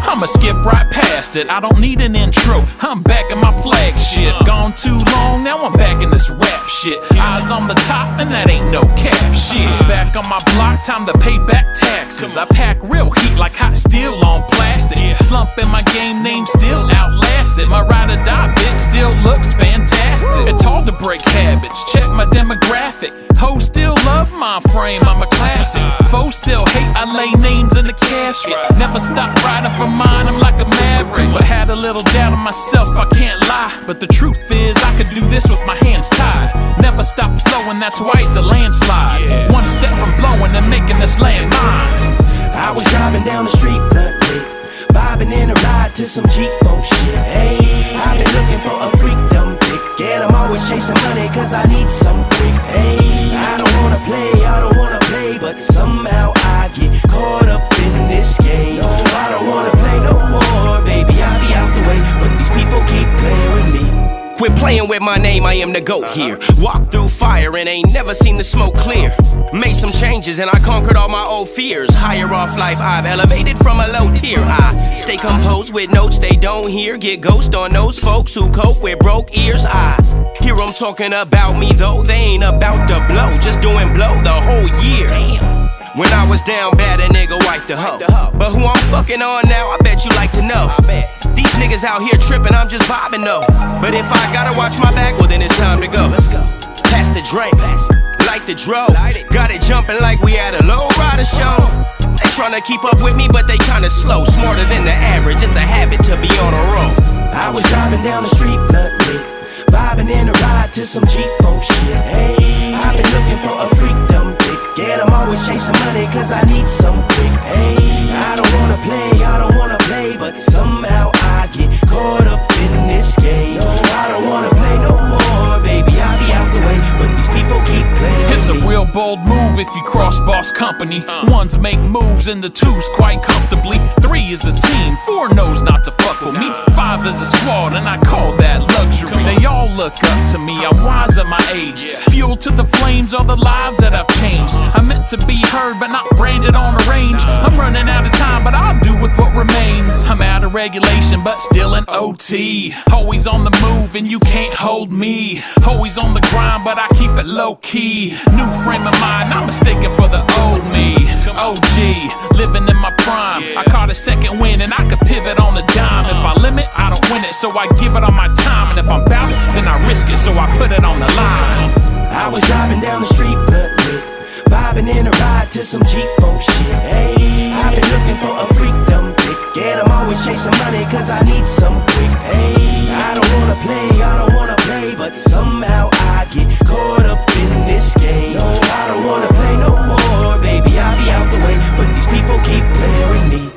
I'ma skip right past it, I don't need an intro. I'm back in my flagship. Gone too long, now I'm back in this rap shit. Eyes on the top, and that ain't no cap shit. Back on my block, time to pay back taxes. I pack real heat like hot steel on plastic. Slump in my game name, still outlasted. My ride or die bitch still looks fantastic. It's hard to break habits, check my demographic. Hoes still love my frame, I'm a classic. Foes still hate, I lay names in the casket. Never stop riding for mine, I'm like a maverick. But had a little doubt in myself, I can't lie. But the truth is, I could do this with my hands tied. Never stop flowing, that's why it's a landslide. One step from blowing and making this land mine. I was driving down the street, blood lit, vibing in a ride to some G-Funk shit. Hey, I've been looking for a freedom dick, and I'm always chasing money cause I need some quick. Hey, I don't wanna play, but somehow I get caught up in this game. No, I don't wanna play no more, baby, I'll be out the way, but these people keep playing with me. Quit playing with my name, I am the GOAT here. Walked through fire and ain't never seen the smoke clear. Made some changes and I conquered all my old fears. Higher off life, I've elevated from a low tier. I stay composed with notes they don't hear. Get ghost on those folks who cope with broke ears. I hear them talking about me though, they ain't about to blow. Just doing blow the whole year. When I was down bad, a nigga wiped the hoe. But who I'm fucking on now, I bet you like to know. These niggas out here tripping, I'm just vibing though. But if I gotta watch my back, well then it's time to go. Pass the drink, light the dro. Got it jumping like we at a low rider show. They tryna keep up with me, but they kinda slow. Smarter than the average, it's a habit to be on a roll. I was driving down the street, blunt lit, vibing in a ride to some G-funk shit. Hey, I've been looking for a freedom dick. Yeah, I'm always chasing money cause I need some quick. Hey, I don't wanna play, but somehow I get caught up in this game. No, I don't wanna play no more, baby, I'll be out the way, but these people keep playing. It's a real bold move if you cross boss company. Ones make moves and the twos quite comfortably. 3 is a team, 4 knows not to fuck with me. 5 is a squad and I call that luxury. They all look up to me, I'm wise at my age. Fuel to the flames, all the lives that I've changed. I'm meant to be heard but not branded on a range. I'm running out of time but I'll do with what remains. I'm out of regulation but still an OT. Always on the move and you can't hold me. Always on the grind but I keep it low key. New frame of mind, not mistaken for the old me. OG, living in my prime. I caught a second win and I could pivot on a dime. If I limit, I don't win it, so I give it all my time. And if I'm bout it, then I risk it, so I put it on the line. I was driving down the street, blunt lit, vibing in a ride to some G-funk shit. Hey, I've been looking for a freedom dick. Yeah, I'm always chasing money cause I need some quick. Hey, I don't wanna play, but somehow I get caught up in this game. No, I don't wanna play no more, baby, I'll be out the way, but these people keep playing with me.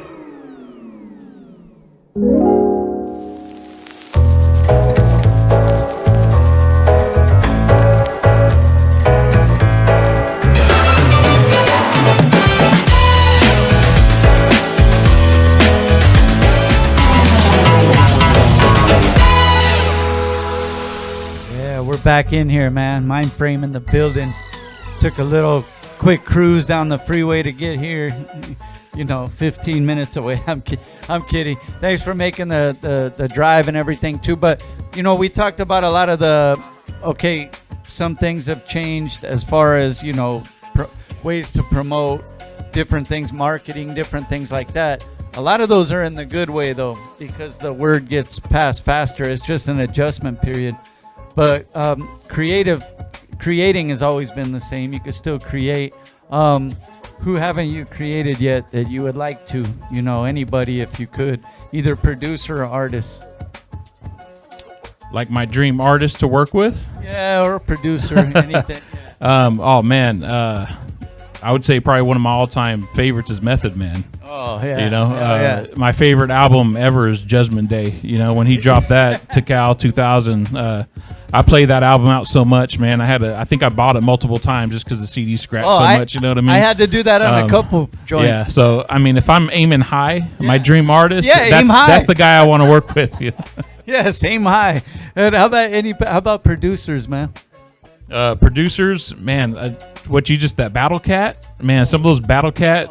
We're back in here, man. Mind frame in the building. Took a little quick cruise down the freeway to get here. 15 minutes away. I'm kidding. Thanks for making the drive and everything too. But we talked about a lot of some things have changed as far as ways to promote different things, marketing, different things like that. A lot of those are in the good way though, because the word gets passed faster. It's just an adjustment period. But creating has always been the same. You could still create. Who haven't you created yet that you would like to? Anybody if you could, either producer or artist. Like my dream artist to work with? Yeah, or producer, anything. Oh man, I would say probably one of my all-time favorites is Method Man. Oh yeah. My favorite album ever is Judgment Day. When he dropped that to Cal 2000. I played that album out so much, man. I think I bought it multiple times just because the CD scratched so much. You know what I mean? I had to do that on a couple joints. Yeah. So I mean, if I'm aiming high, my dream artist, aim high. That's the guy I want to work with. Yes, aim high. And how about producers, man? Producers, man. That Battle Cat, man. Some of those Battle Cat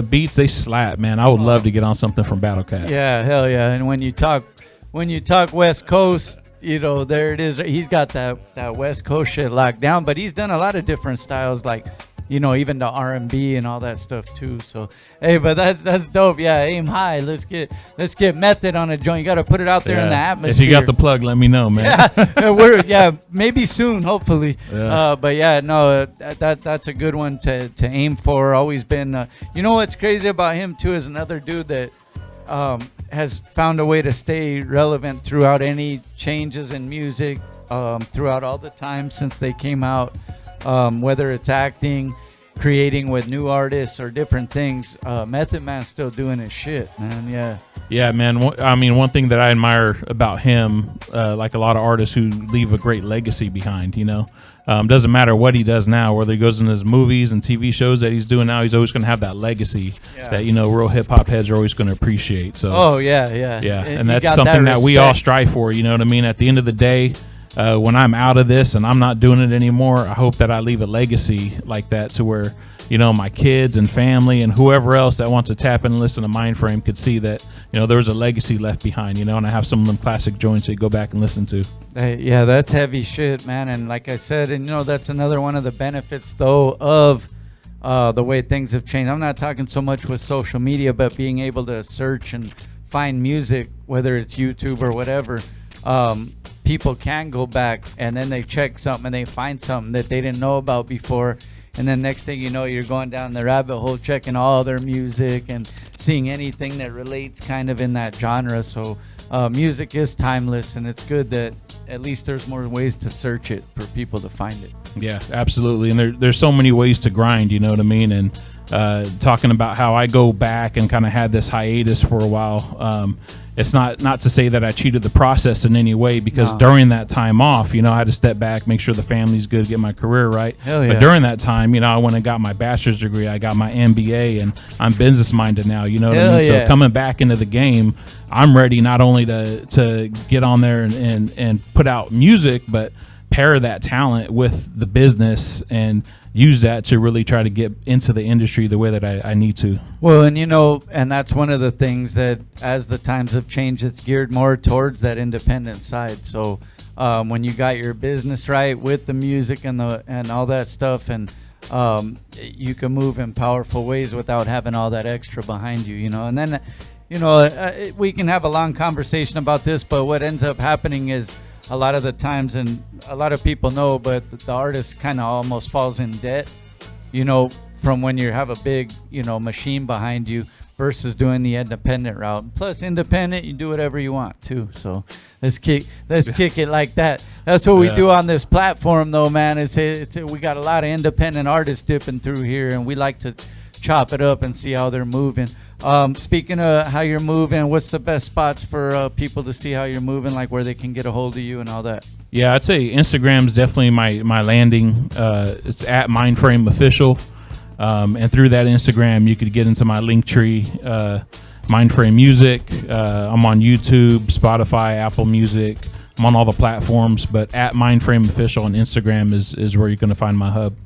beats, they slap, man. I would love to get on something from Battle Cat. Yeah, hell yeah. And when you talk West Coast. There it is. He's got that West Coast shit locked down, but he's done a lot of different styles, like, even the R&B and all that stuff too. So, hey, but that's dope. Yeah, aim high. Let's get Method on a joint. You got to put it out there in the atmosphere. If you got the plug, let me know, man. Yeah, maybe soon, hopefully. Yeah. But yeah, no, that's a good one to aim for. Always been. What's crazy about him too is another dude that has found a way to stay relevant throughout any changes in music, throughout all the time since they came out, whether it's acting, creating with new artists or different things. Method Man's still doing his shit, man. Yeah, man. One thing that I admire about him, like a lot of artists who leave a great legacy behind, doesn't matter what he does now, whether he goes in his movies and TV shows that he's doing now, he's always going to have that legacy that, real hip hop heads are always going to appreciate. So, yeah. And that's something that we all strive for, you know what I mean? At the end of the day, when I'm out of this and I'm not doing it anymore, I hope that I leave a legacy like that to where, my kids and family and whoever else that wants to tap in and listen to Mindframe could see that, there was a legacy left behind, and I have some of them classic joints that you go back and listen to. Yeah, that's heavy shit, man. And like I said, and that's another one of the benefits, though, of the way things have changed. I'm not talking so much with social media, but being able to search and find music, whether it's YouTube or whatever. People can go back and then they check something and they find something that they didn't know about before. And then next thing you know, you're going down the rabbit hole, checking all their music and seeing anything that relates kind of in that genre. So music is timeless, and it's good that at least there's more ways to search it for people to find it. Yeah, absolutely. And there's so many ways to grind, you know what I mean? And talking about how I go back and kind of had this hiatus for a while. It's not to say that I cheated the process in any way, because during that time off, you know, I had to step back, make sure the family's good, get my career right. Hell yeah. But during that time, you know, I went and got my bachelor's degree, I got my MBA, and I'm business minded now, you know what I mean? Yeah. So coming back into the game, I'm ready not only to get on there and put out music, but pair that talent with the business and use that to really try to get into the industry the way that I need to. Well, and you know, and that's one of the things that as the times have changed, it's geared more towards that independent side. So when you got your business right with the music and all that stuff, and you can move in powerful ways without having all that extra behind you, you know. And then, you know, we can have a long conversation about this, but what ends up happening is a lot of the times, and a lot of people know, but the artist kind of almost falls in debt, you know, from when you have a big, you know, machine behind you versus doing the independent route. Plus, independent, you do whatever you want too. So let's kick it like that. That's what we do on this platform, though, man. We got a lot of independent artists dipping through here, and we like to chop it up and see how they're moving. Speaking of how you're moving, what's the best spots for people to see how you're moving, like where they can get a hold of you and all that? Yeah, I'd say Instagram's definitely my landing. It's at Mindframe Official. And through that Instagram, you could get into my link tree, Mindframe Music. I'm on YouTube, Spotify, Apple Music. I'm on all the platforms, but at Mindframe Official on Instagram is where you're going to find my hub.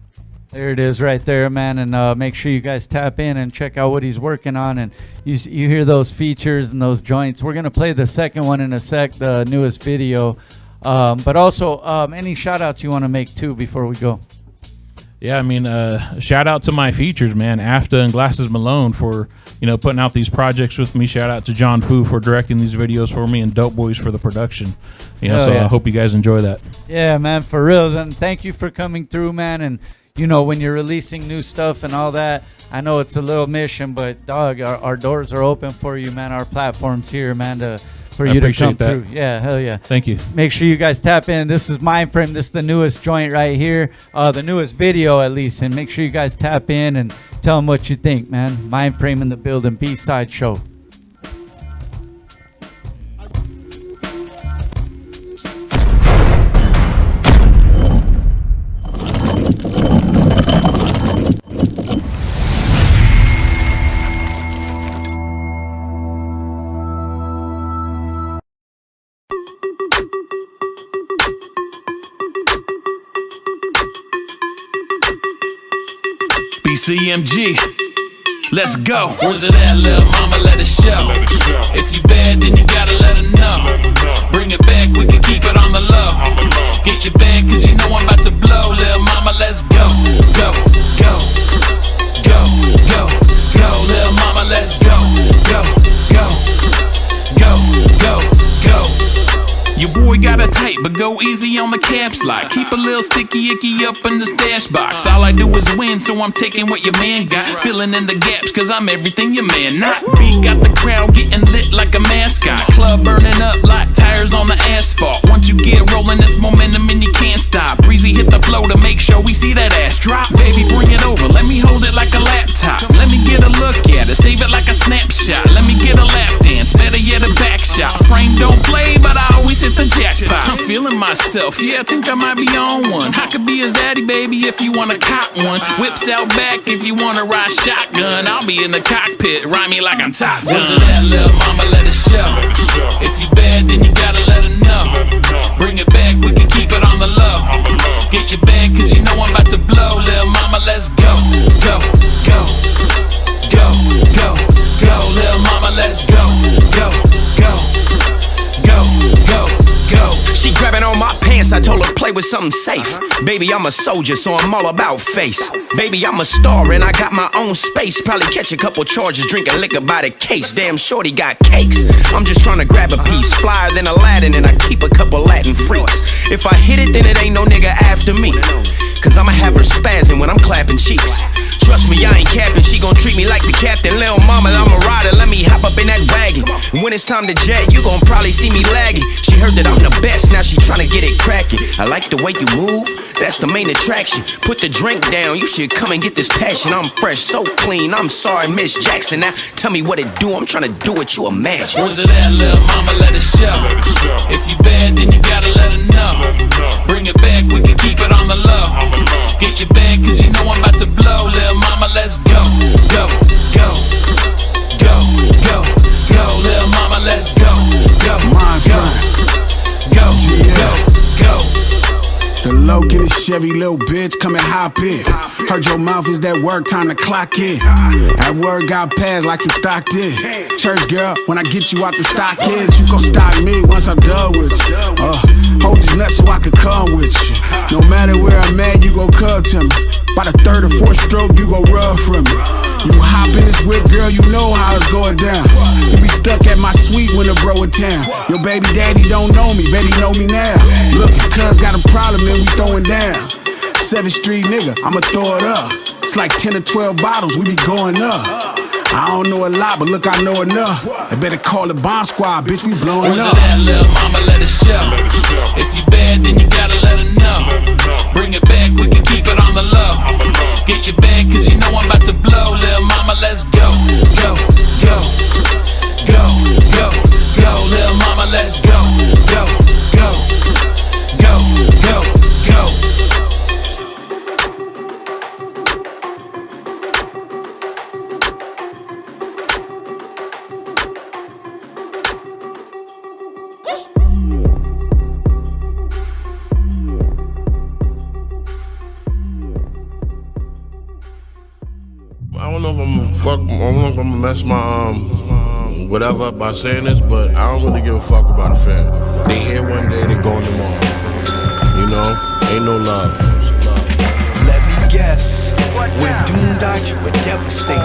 There it is right there, man. And make sure you guys tap in and check out what he's working on. And you hear those features and those joints. We're going to play the second one in a sec, the newest video. But also, any shout outs you want to make too before we go? Yeah, I mean, shout out to my features, man. AFTA and Glasses Malone for, you know, putting out these projects with me. Shout out to John Fu for directing these videos for me, and Dope Boys for the production. You know, I hope you guys enjoy that. Yeah, man, for real. And thank you for coming through, man. And you know, when you're releasing new stuff and all that, I know it's a little mission, but dog, our doors are open for you, man. Our platform's here, man, for you to come through. Yeah, hell yeah. Thank you. Make sure you guys tap in. This is Mindframe. This is the newest joint right here, the newest video at least. And make sure you guys tap in and tell them what you think, man. Mindframe in the building, B-Side Show. BCMG, let's go. Where's it at, little mama? Let it show. If you bad, then you gotta let her know. Bring it back, we can keep it on the low. Get your bag, cause you know I'm about to blow. Little mama, let's go. Go, go, go, go, go. Little mama, let's go. Go, go, go, go, go. Your boy got a tight, but go easy on the cap slide. Keep a little sticky icky up in the stash box. All I do is win, so I'm taking what your man got. Filling in the gaps, cause I'm everything your man not. Beat got the crowd getting lit like a mascot. Club burning up like tires on the asphalt. Once you get rolling, this momentum and you can't stop. Breezy hit the flow to make sure we see that ass drop. Baby, bring it over, let me hold it like a laptop. Let me get a look at it, save it like a snapshot. Let me get a lap dance, better yet a back shot. Frame don't play, but I always hit the jackpot. I'm feeling myself, yeah, I think I might be on one. I could be a zaddy, baby, if you wanna cop one. Whips out back if you wanna ride shotgun. I'll be in the cockpit, ride me like I'm Top Gun. Where's it at, little mama, let it show. If you bad, then you gotta let her know. Bring it back, we can keep it on the low. Get your bag, cause you know I'm about to blow. Little mama, let's go. Go, go, go, go, go. Little mama, let's go. Go, go, go, go, go. She grabbing on my pants, I told her play with with something safe. Baby, I'm a soldier, so I'm all about face. Baby, I'm a star and I got my own space. Probably catch a couple charges, drinking liquor by the case. Damn, shorty got cakes. I'm just trying to grab a piece, flyer than Aladdin, and I keep a couple Latin freaks. If I hit it, then it ain't no nigga after me. Cause I'ma have her spazzing when I'm clapping cheeks. Trust me, I ain't capping, she gon' treat me like the captain. Lil' mama, I'm a rider, let me hop up in that wagon. When it's time to jet, you gon' probably see me lagging. She heard that I'm the best, now she tryna get it crackin'. I like the way you move, that's the main attraction. Put the drink down, you should come and get this passion. I'm fresh, so clean, I'm sorry, Miss Jackson. Now tell me what it do, I'm tryna do what you imagine. Where's it at, lil' mama, let it show. If you bad, then you gotta let her know. Bring it back, we can keep it on the low. Get your bag, cause you know I'm about to blow. Lil' mama, let's go, go, go, go, go, go. Lil' mama, let's go, go, go, go, go, go. The loke in the Chevy, little bitch, come and hop in. Heard your mouth is that work, time to clock in. That word got passed like some stock did. Church girl, when I get you out the stock kids, you gon' stock me once I'm done with you. Hold this nut so I can come with you. No matter where I'm at, you gon' come to me. By the third or fourth stroke, you gon' run from me. You hop in this whip, girl, you know how it's going down. You be stuck at my suite when the bro in town. Your baby daddy don't know me, baby know me now. Look, cuz got a problem and we throwing down. 7th Street nigga, I'ma throw it up. It's like 10 or 12 bottles, we be going up. I don't know a lot, but look, I know enough. I better call the bomb squad, bitch, we blowing Where's up. it at, lil' mama, let it show. If you bad, then you gotta let her know. Bring it back, we can keep it on the low. Get your bag, cause you know I'm about to blow. Lil' mama, let's go, go, go, go, go, go. Lil' mama, let's go, go, go, go, go, go. I don't know if I'm gonna mess my whatever by saying this, but I don't really give a fuck about a fan. They here one day, they gone tomorrow. You know, ain't no love. Let me guess, when Doom died you were devastated.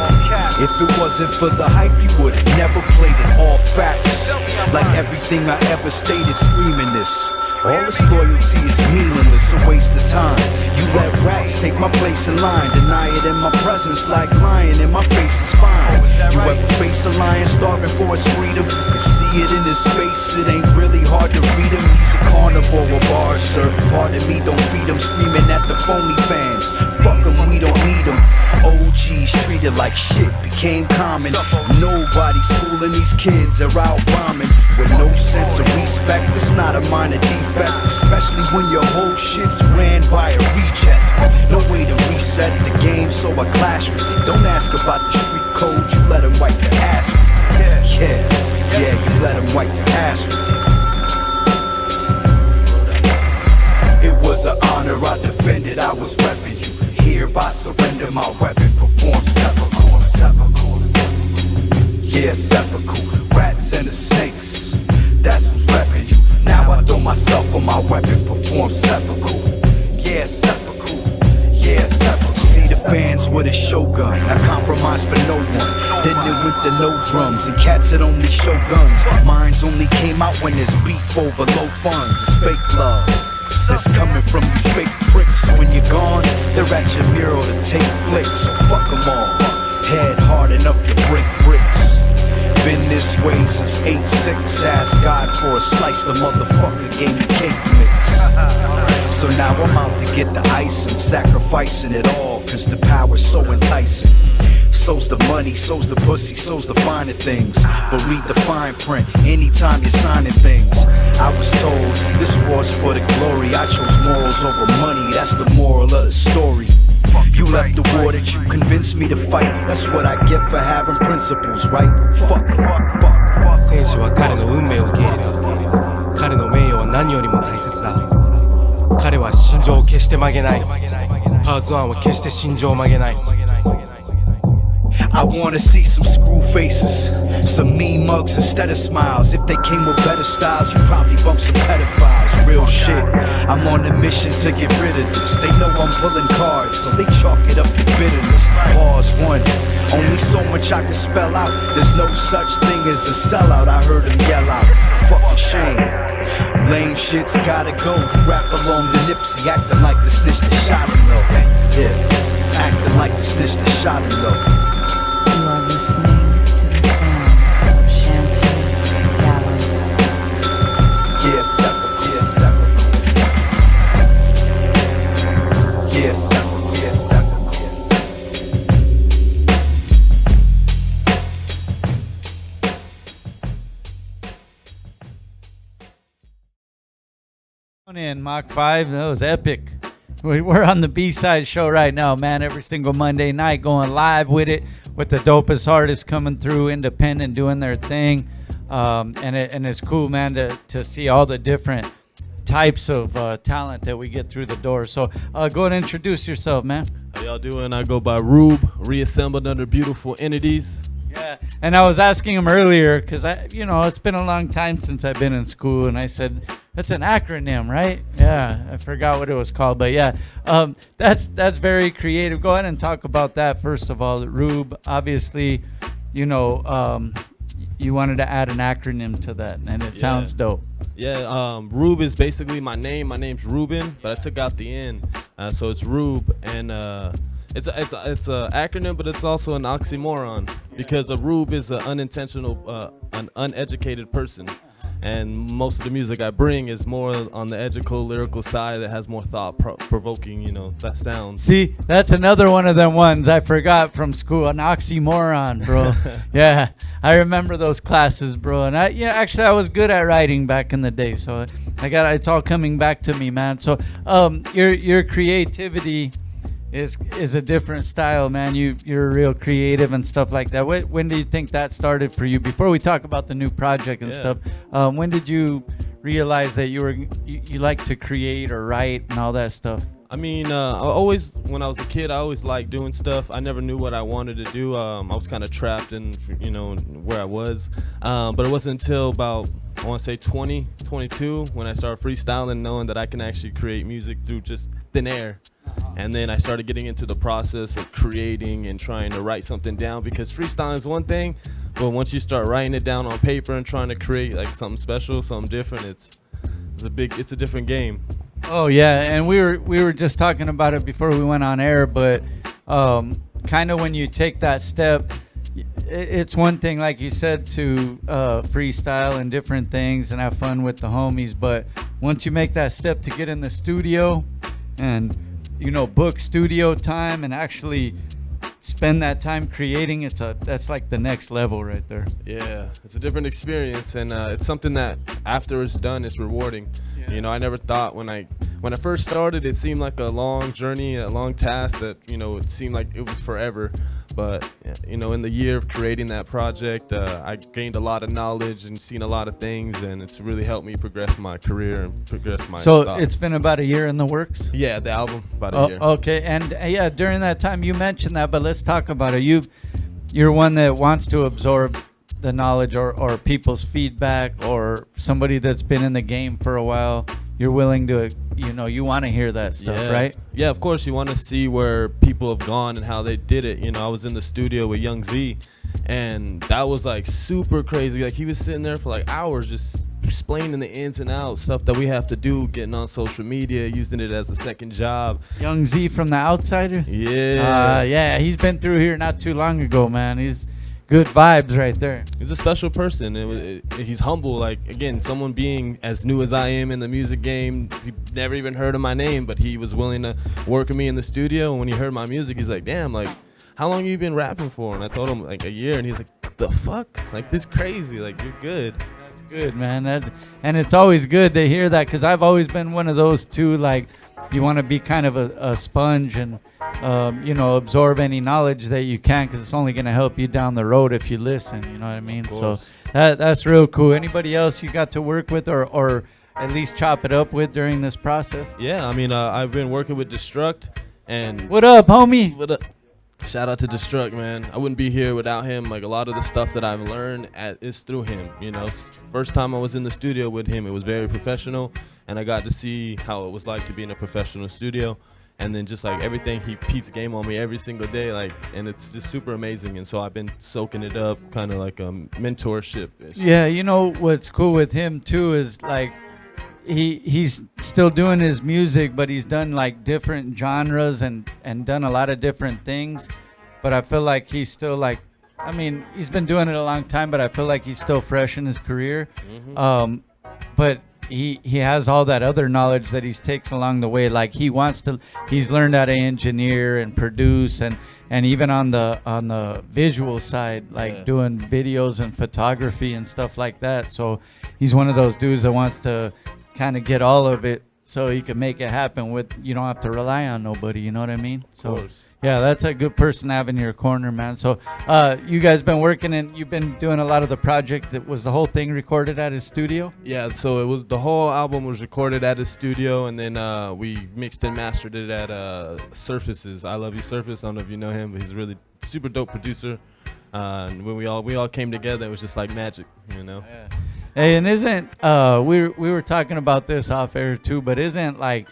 If it wasn't for the hype you would've never played it. All facts, like everything I ever stated, screaming this. All this loyalty is meaningless, a waste of time. You let rats take my place in line, deny it in my presence like lying in my face is fine. You ever face a lion starving for his freedom? You can see it in his face, it ain't really hard to read him. He's a carnivore, a bar, sir. Pardon me, don't feed him, screaming at the phony fans. Fuck him, we don't need him. OGs treated like shit became common. Nobody schooling these kids are out bombing with no sense of respect. It's not a minor defect, especially when your whole shit's ran by a reject. No way to reset the game, so I clash with it. Don't ask about the street code, you let them wipe your ass with it. Yeah, you let them wipe your ass with it. It was an honor, I defended, I was repping you. Hereby surrender my weapon, perform seppuku. Yeah, seppuku, rats and the snakes, that's who's repping you. Now I throw myself on my weapon, perform seppuku. Yeah, seppuku, yeah, seppuku. See the fans with a shogun, I compromise for no one. Then it with the no drums, and cats that only show guns. Mines only came out when there's beef over low funds. It's fake love that's coming from you fake pricks. When you're gone, they're at your mural to take flicks. So fuck them all, head hard enough to break bricks. Been this way since 8-6. Ask God for a slice, the motherfucker gave me cake mix. So now I'm out to get the ice and sacrificing it all, cause the power's so enticing. So's the money, so's the pussy, so's the finer things. But read the fine print anytime you're signing things. I was told this war's for the glory. I chose morals over money, that's the moral of the story. You left the war that you convinced me to fight. That's what I get for having principles, right? Fuck, fuck. 選手は彼の運命を受け入れた。彼の名誉は何よりも大切だ。彼は心情を決して曲げない。パーズ1は決して心情を曲げない。I wanna see some screw faces, some mean mugs instead of smiles. If they came with better styles, you probably bump some pedophiles. Real shit, I'm on a mission to get rid of this. They know I'm pulling cards, so they chalk it up to bitterness. Pause one, only so much I can spell out. There's no such thing as a sellout, I heard him yell out. Fucking shame, lame shit's gotta go. You rap along to Nipsey, acting like the snitch that shot him though. Yeah, acting like the snitch that shot him though. You are listening to the sounds of Shantae Gallows. Yeah, sepulchre, yeah, sepulchre. Yeah, sepulchre, yeah, sepulchre. In Mach 5, that was epic. We're on the B-Side show right now, man. Every single Monday night, going live with it, with the dopest artists coming through, independent, doing their thing. And it's cool, man, to see all the different types of talent that we get through the door. So go ahead and introduce yourself, man. How y'all doing? I go by Rube, reassembled under Beautiful Entities. Yeah, and I was asking him earlier because it's been a long time since I've been in school, and I said that's an acronym, right? Yeah, I forgot what it was called, but yeah, that's very creative. Go ahead and talk about that first of all. Rube, obviously, you wanted to add an acronym to that, and it sounds dope. Yeah, Rube is basically my name. My name's Ruben, but I took out the N, so it's Rube, and it's a acronym, but it's also an oxymoron because a Rube is an an uneducated person, and most of the music I bring is more on the educational, lyrical side that has more thought-provoking, that sounds. See, that's another one of them ones I forgot from school, an oxymoron, bro. Yeah, I remember those classes, bro, and actually I was good at writing back in the day, so it's all coming back to me, man. So your creativity is a different style, man. You're real creative and stuff like that. When do you think that started for you? Before we talk about the new project and stuff, when did you realize that you like to create or write and all that stuff? I mean, when I was a kid, I always liked doing stuff. I never knew what I wanted to do. I was kind of trapped in, where I was. But it wasn't until about, I want to say 22, when I started freestyling, knowing that I can actually create music through just thin air. And then I started getting into the process of creating and trying to write something down, because freestyling is one thing, but once you start writing it down on paper and trying to create like something special, something different, it's a different game. Oh yeah, and we were just talking about it before we went on air, but kind of when you take that step, it's one thing, like you said, to freestyle and different things and have fun with the homies, but once you make that step to get in the studio and book studio time and actually spend that time creating, that's like the next level right there. Yeah, it's a different experience, and it's something that after it's done, it's rewarding. Yeah. I never thought when I first started, it seemed like a long journey, a long task that it seemed like it was forever. But in the year of creating that project, I gained a lot of knowledge and seen a lot of things, and it's really helped me progress my career and progress my thoughts. It's been about a year in the works? Yeah, the album, about a year. Okay, and during that time, you mentioned that, but let's talk about it. You're one that wants to absorb the knowledge or people's feedback, or somebody that's been in the game for a while. You're willing to, you want to hear that stuff, right? Yeah, of course. You want to see where people have gone and how they did it. I was in the studio with Young Z, and that was like super crazy. Like, he was sitting there for like hours just explaining the ins and outs, stuff that we have to do, getting on social media, using it as a second job. Young Z from The Outsiders? Yeah. Yeah, he's been through here not too long ago, man. He's good vibes right there. He's a special person. He's humble. Like, again, someone being as new as I am in the music game, he never even heard of my name, but he was willing to work with me in the studio. And when he heard my music, he's like, damn, like, how long you been rapping for? And I told him like a year, and he's like, what the fuck? Like, this crazy. Like, you're good. That's good, man. And it's always good to hear that, because I've always been one of those too. Like, you want to be kind of a sponge and absorb any knowledge that you can, because it's only going to help you down the road if you listen. You know what I mean? So that's real cool. Anybody else you got to work with or at least chop it up with during this process? Yeah, I mean, I've been working with Destruct. And what up, homie? What up? Shout out to Drakk, man. I wouldn't be here without him. Like, a lot of the stuff that I've learned is through him. You know, first time I was in the studio with him, it was very professional, and I got to see how it was like to be in a professional studio. And then just like everything, he peeps game on me every single day, like, and it's just super amazing. And so I've been soaking it up, kind of like a mentorship. Yeah, you know what's cool with him too is like he's still doing his music, but he's done like different genres and done a lot of different things. But I feel like he's still like, I mean, he's been doing it a long time, but I feel like he's still fresh in his career. But he has all that other knowledge that he takes along the way. Like he's learned how to engineer and produce and even on the visual side, like doing videos and photography and stuff like that. So he's one of those dudes that wants to kind of get all of it so he can make it happen with, you don't have to rely on nobody, you know what I mean? So yeah, that's a good person to have in your corner, man. So you guys been working and you've been doing a lot of the project. That was the whole thing recorded at his studio? Yeah, so it was, the whole album was recorded at his studio, and then we mixed and mastered it at Surfaces. I Love You Surface. I don't know if you know him, but he's a really super dope producer. And when we all came together, it was just like magic, you know? Yeah. Hey, and isn't we were talking about this off air too, but isn't like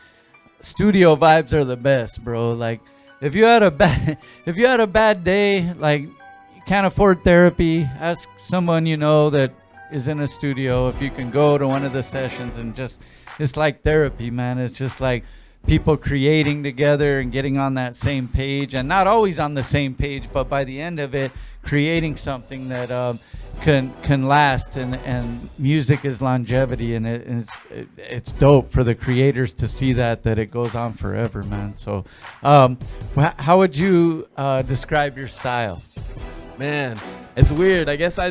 studio vibes are the best, bro? Like if you had a bad day, like you can't afford therapy, ask someone you know that is in a studio if you can go to one of the sessions, and just it's like therapy, man. It's just like people creating together and getting on that same page, and not always on the same page, but by the end of it creating something that can last, and music is longevity, and it's dope for the creators to see that it goes on forever, man. So how would you describe your style? Man, it's weird. I guess I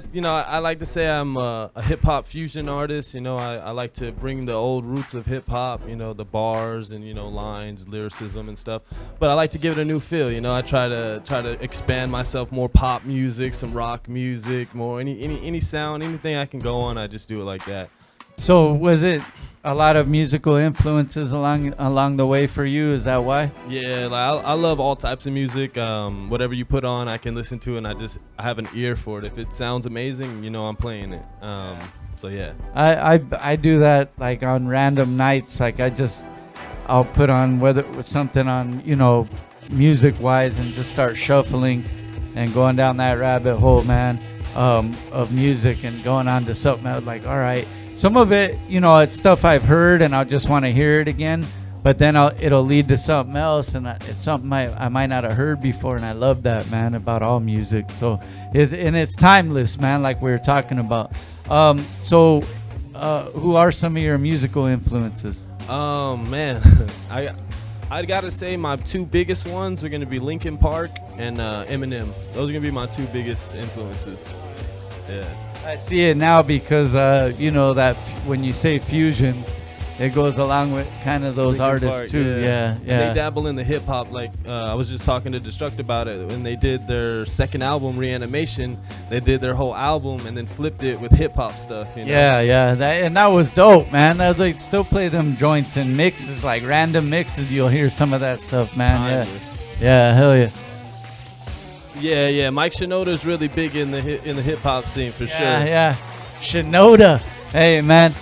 like to say I'm a hip-hop fusion artist. You know, I like to bring the old roots of hip-hop, you know, the bars and, you know, lines, lyricism and stuff. But I like to give it a new feel. You know, I try to expand myself, more pop music, some rock music, more any sound, anything I can go on, I just do it like that. So was it a lot of musical influences along the way for you? Is that why? Yeah, like I love all types of music. Whatever you put on, I can listen to, and I have an ear for it. If it sounds amazing, you know, I'm playing it. So yeah. I do that like on random nights. Like I'll put on whether it was something on, you know, music wise, and just start shuffling and going down that rabbit hole, man, of music, and going on to something else. Like, all right. Some of it, you know, it's stuff I've heard, and I'll just want to hear it again. But then it'll lead to something else, and it's something I might not have heard before. And I love that, man, about all music. So, it's timeless, man, like we were talking about. So, who are some of your musical influences? Man, I gotta say my two biggest ones are gonna be Linkin Park and Eminem. Those are gonna be my two biggest influences. Yeah. I see it now because, you know, that when you say fusion, it goes along with kind of those Linkin artists Park, too. Yeah. And they dabble in the hip hop. Like I was just talking to Drakk about it. When they did their second album, Reanimation, they did their whole album and then flipped it with hip hop stuff. You know? Yeah. That was dope, man. They still play them joints and mixes, like random mixes. You'll hear some of that stuff, man. Yeah, hell yeah. Yeah. Mike Shinoda's really big in the hip hop scene for sure. Yeah. Shinoda. Hey, man.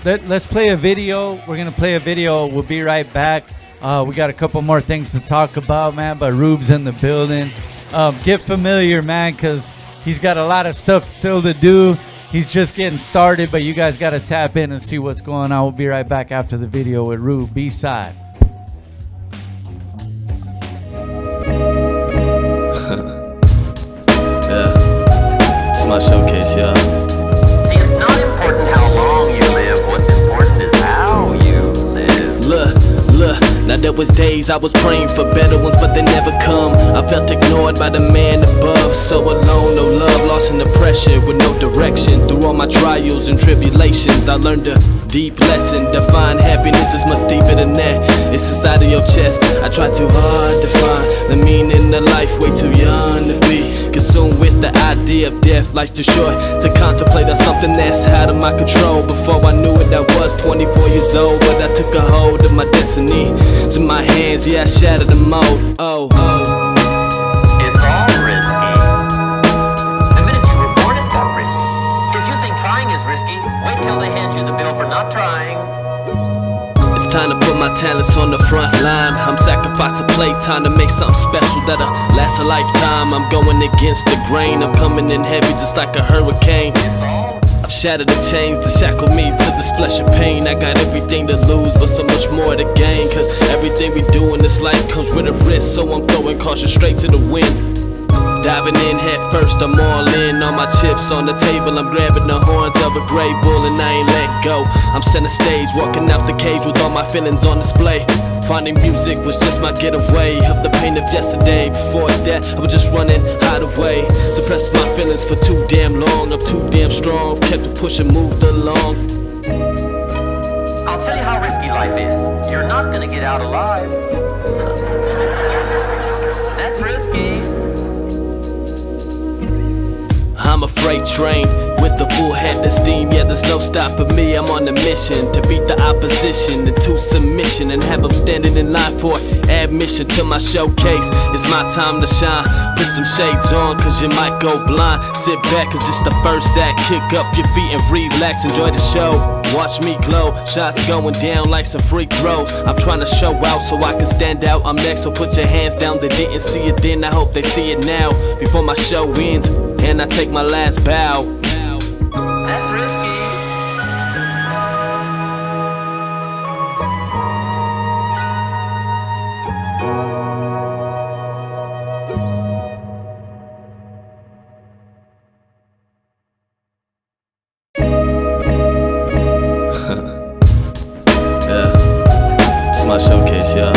Let's play a video. We're gonna play a video. We'll be right back. We got a couple more things to talk about, man. But Rube's in the building. Get familiar, man, because he's got a lot of stuff still to do. He's just getting started, but you guys got to tap in and see what's going on. We'll be right back after the video with Rube, B-Side. It's my showcase, y'all. See, it's not important how long you live. What's important is how you live. Look. Now there was days I was praying for better ones, but they never come. I felt ignored by the man above. So alone, no love, lost in the pressure with no direction. Through all my trials and tribulations, I learned a deep lesson. Define happiness is much deeper than that. It's inside of your chest. I try too hard to find the meaning of life, way too young to be consumed with the idea of death. Life's too short to contemplate on something that's out of my control. Before I knew it, I was 24 years old, but I took a hold of my destiny. To my hands, yeah, I shattered the mold. my talents on the front line. I'm sacrificing playtime to make something special that'll last a lifetime. I'm going against the grain, I'm coming in heavy just like a hurricane. I've shattered the chains that shackle me to the splash of pain. I got everything to lose, but so much more to gain. Cause everything we do in this life comes with a risk, so I'm throwing caution straight to the wind. Diving in head first, I'm all in. All my chips on the table, I'm grabbing the horns of a gray bull and I ain't let go. I'm center stage, walking out the cage with all my feelings on display. Finding music was just my getaway of the pain of yesterday. Before that, I was just running, hide away. Suppressed my feelings for too damn long. I'm too damn strong, kept it pushing, moved along. I'll tell you how risky life is. You're not gonna get out alive. That's risky. I'm a freight train with the full head of steam. Yeah, there's no stopping me. I'm on a mission to beat the opposition into submission and have them standing in line for admission to my showcase. It's my time to shine. Put some shades on, cause you might go blind. Sit back, cause it's the first act. Kick up your feet and relax. Enjoy the show. Watch me glow. Shots going down like some free throws. I'm trying to show out so I can stand out. I'm next, so put your hands down. They didn't see it then, I hope they see it now. Before my show ends and I take my last bow. That's risky. Yeah, it's my showcase, y'all.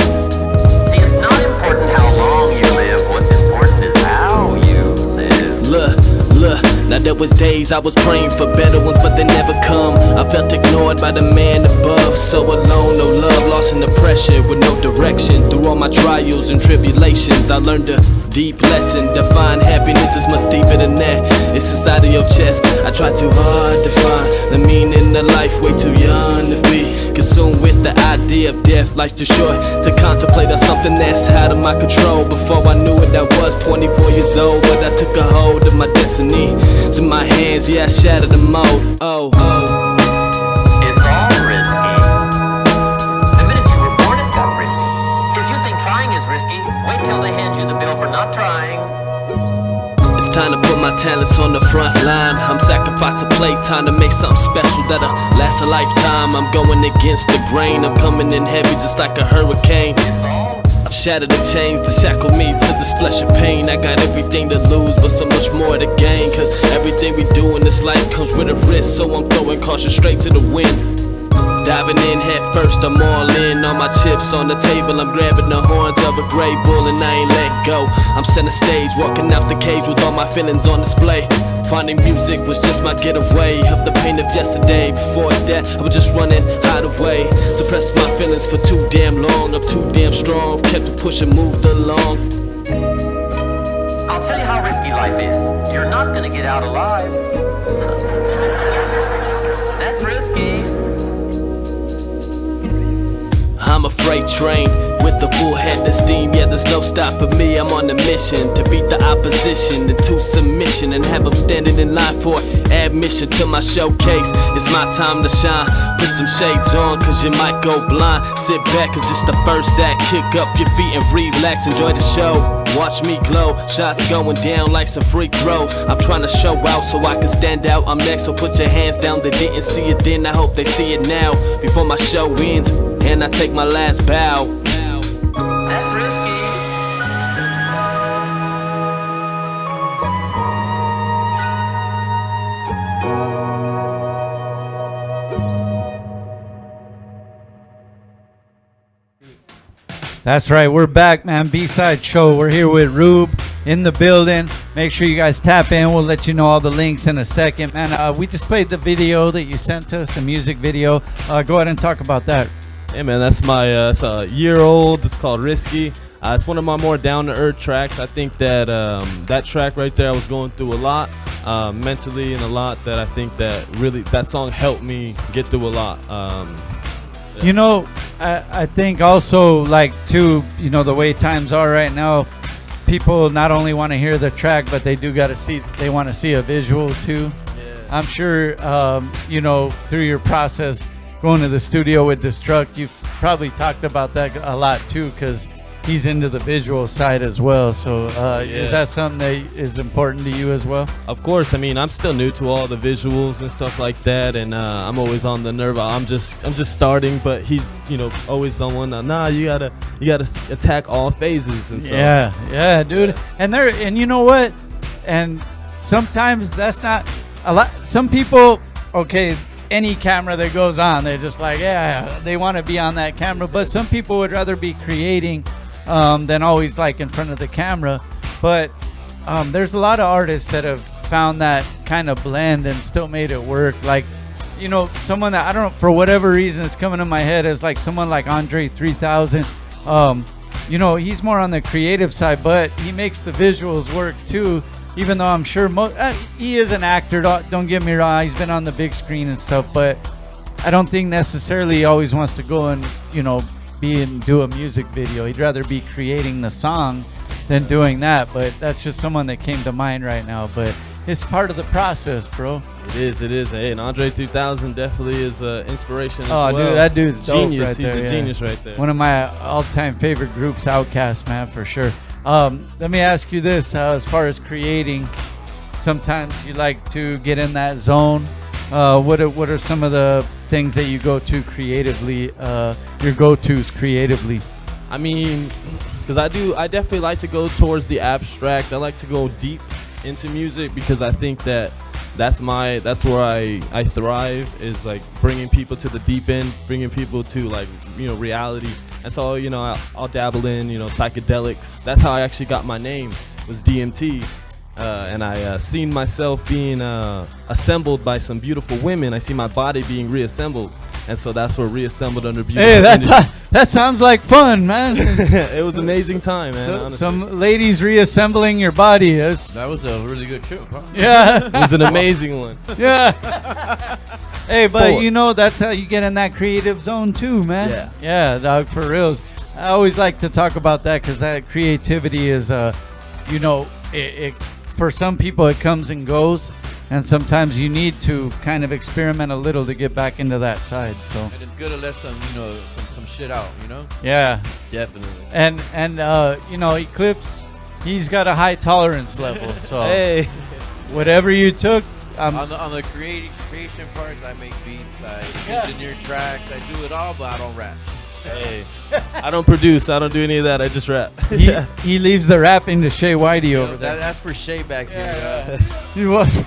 See, it's not important how long you live. What's important is how you live. Look, now there was days I was praying for better ones, but they never come. I felt ignored by the man above, so alone, no love, lost in the pressure with no direction. Through all my trials and tribulations, I learned a deep lesson. Define happiness is much deeper than that. It's inside of your chest. I try too hard to find the meaning of life, way too young to be consumed with the idea of death. Life's too short to contemplate on something that's out of my control. Before I knew it, I was 24 years old, but I took a hold of my destiny to my hands. Yeah, I shattered the mold. Oh. It's all risky. The minute you were born, it got risky. If you think trying is risky, wait till they hand you the bill for not trying. It's time to put my talents on the front line. I'm sacrificing playtime to make something special that'll last a lifetime. I'm going against the grain, I'm coming in heavy just like a hurricane. I've shattered the chains that shackle me to the splash of pain. I got everything to lose, but so much more to gain. Cause everything we do in this life comes with a risk, so I'm throwing caution straight to the wind. Diving in head first, I'm all in. All my chips on the table, I'm grabbing the horns of a gray bull and I ain't let go. I'm center stage, walking out the cage with all my feelings on display. Finding music was just my getaway of the pain of yesterday. Before that, I was just running, hide away. Suppressed my feelings for too damn long. I'm too damn strong, kept it pushing, moved along. I'll tell you how risky life is. You're not gonna get out alive. That's risky. I'm a freight train with the full head of steam. Yeah, there's no stopping me. I'm on a mission to beat the opposition into submission and have them standing in line for admission to my showcase. It's my time to shine. Put some shades on, cause you might go blind. Sit back, cause it's the first act. Kick up your feet and relax. Enjoy the show. Watch me glow. Shots going down like some free throws. I'm trying to show out so I can stand out. I'm next, so put your hands down. They didn't see it then, I hope they see it now. Before my show ends and I take my last bow. That's risky. That's right, we're back, man. B-Side Show. We're here with Rube in the building. Make sure you guys tap in. We'll let you know all the links in a second, man. We just played the video that you sent to us, the music video. Go ahead and talk about that. Hey man, that's my it's a year old. It's called Risky. It's one of my more down to earth tracks. I think that that track right there, I was going through a lot mentally and a lot that I think that really that song helped me get through a lot. You know, I think also, like, too, you know, the way times are right now, people not only want to hear the track, but they do got to see, they want to see a visual too. Yeah. I'm sure, you know, through your process, going to the studio with Destruct, probably talked about that a lot too, because he's into the visual side as well. So is that something that is important to you as well? Of course. I mean, I'm still new to all the visuals and stuff like that, and I'm always on the nerve. I'm just starting, but he's always the one. You gotta attack all phases and so. Yeah, dude. And you know what? And sometimes that's not a lot. Some people, okay, any camera that goes on, they're just like, they want to be on that camera. But some people would rather be creating than always like in front of the camera. But there's a lot of artists that have found that kind of blend and still made it work. Like, someone that I don't know, for whatever reason is coming to my head is like someone like Andre 3000. He's more on the creative side, but he makes the visuals work too. Even though I'm sure he is an actor, don't get me wrong, he's been on the big screen and stuff, but I don't think necessarily he always wants to go and do a music video. He'd rather be creating the song than doing that. But that's just someone that came to mind right now. But it's part of the process, bro. It is. Hey, and Andre 3000 definitely is an inspiration as well. Oh, dude, that dude's dope genius. right there. He's a genius right there. One of my all-time favorite groups, Outkast, man, for sure. Let me ask you this: as far as creating, sometimes you like to get in that zone. What are some of the things that you go to creatively? Your go-tos creatively? I mean, because I definitely like to go towards the abstract. I like to go deep into music because I think that's where I thrive, is like bringing people to the deep end, bringing people to like reality. And so I'll dabble in psychedelics. That's how I actually got my name, was DMT. And I seen myself being assembled by some beautiful women. I see my body being reassembled, and so that's where Reassembled Under Beautiful. Hey, that sounds like fun, man. It was an amazing time, man. So, some ladies reassembling your body. That was a really good trip, huh? Yeah, it was an amazing one. Yeah. Hey, but that's how you get in that creative zone too, man. Yeah, dog, for reals. I always like to talk about that because that creativity is, it for some people it comes and goes, and sometimes you need to kind of experiment a little to get back into that side. So and it's good to let some shit out, Yeah, definitely. And Eclipse, he's got a high tolerance level. So hey, whatever you took. On the creation parts, I make beats, I engineer tracks, I do it all, but I don't rap. Hey, I don't produce. I don't do any of that. I just rap. He leaves the rapping to Shaye Whitey over there. That's for Shaye back here. He was.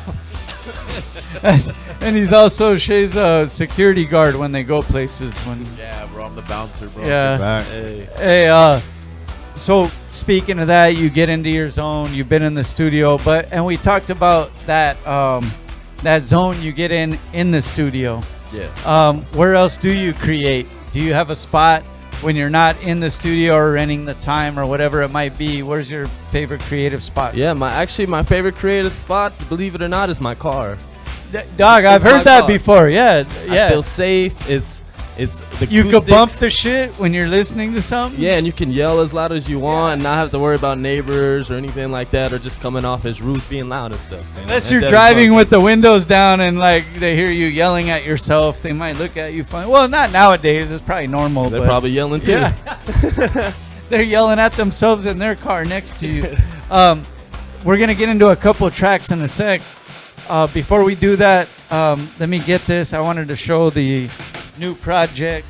And he's also Shaye's security guard when they go places. Yeah, bro, I'm the bouncer, bro. Yeah. Hey, so speaking of that, you get into your zone. You've been in the studio, and we talked about that that zone you get in the studio. Yeah. Where else do you create? Do you have a spot when you're not in the studio or renting the time or whatever it might be? Where's your favorite creative spot? Yeah, my favorite creative spot, believe it or not, is my car. Dog, I've heard that before. Yeah. I feel safe. It's the you could bump the shit when you're listening to something. Yeah, and you can yell as loud as you want and not have to worry about neighbors or anything like that, or just coming off his roof being loud and stuff. Unless you're driving with the windows down and like they hear you yelling at yourself, they might look at you funny. Well, not nowadays. It's probably normal. They're probably yelling too. Yeah. They're yelling at themselves in their car next to you. We're gonna get into a couple of tracks in a sec. Before we do that, let me get this. I wanted to show the new project.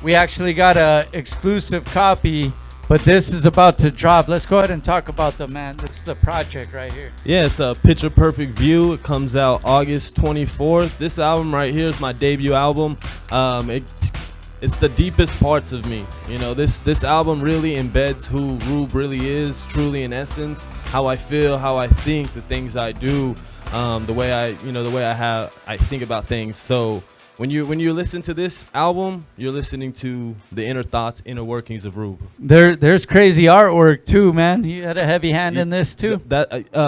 We actually got a exclusive copy, but this is about to drop. Let's go ahead and talk about That's the project right here. Yeah, it's a Picture Perfect View. It comes out August 24th. This album right here is my debut album. It's the deepest parts of me. This album really embeds who Rube really is, truly in essence, how I feel, how I think, the things I do, the way I think about things. So when you listen to this album, you're listening to the inner thoughts, inner workings of Rube. There's crazy artwork too, man. You had a heavy hand in this too.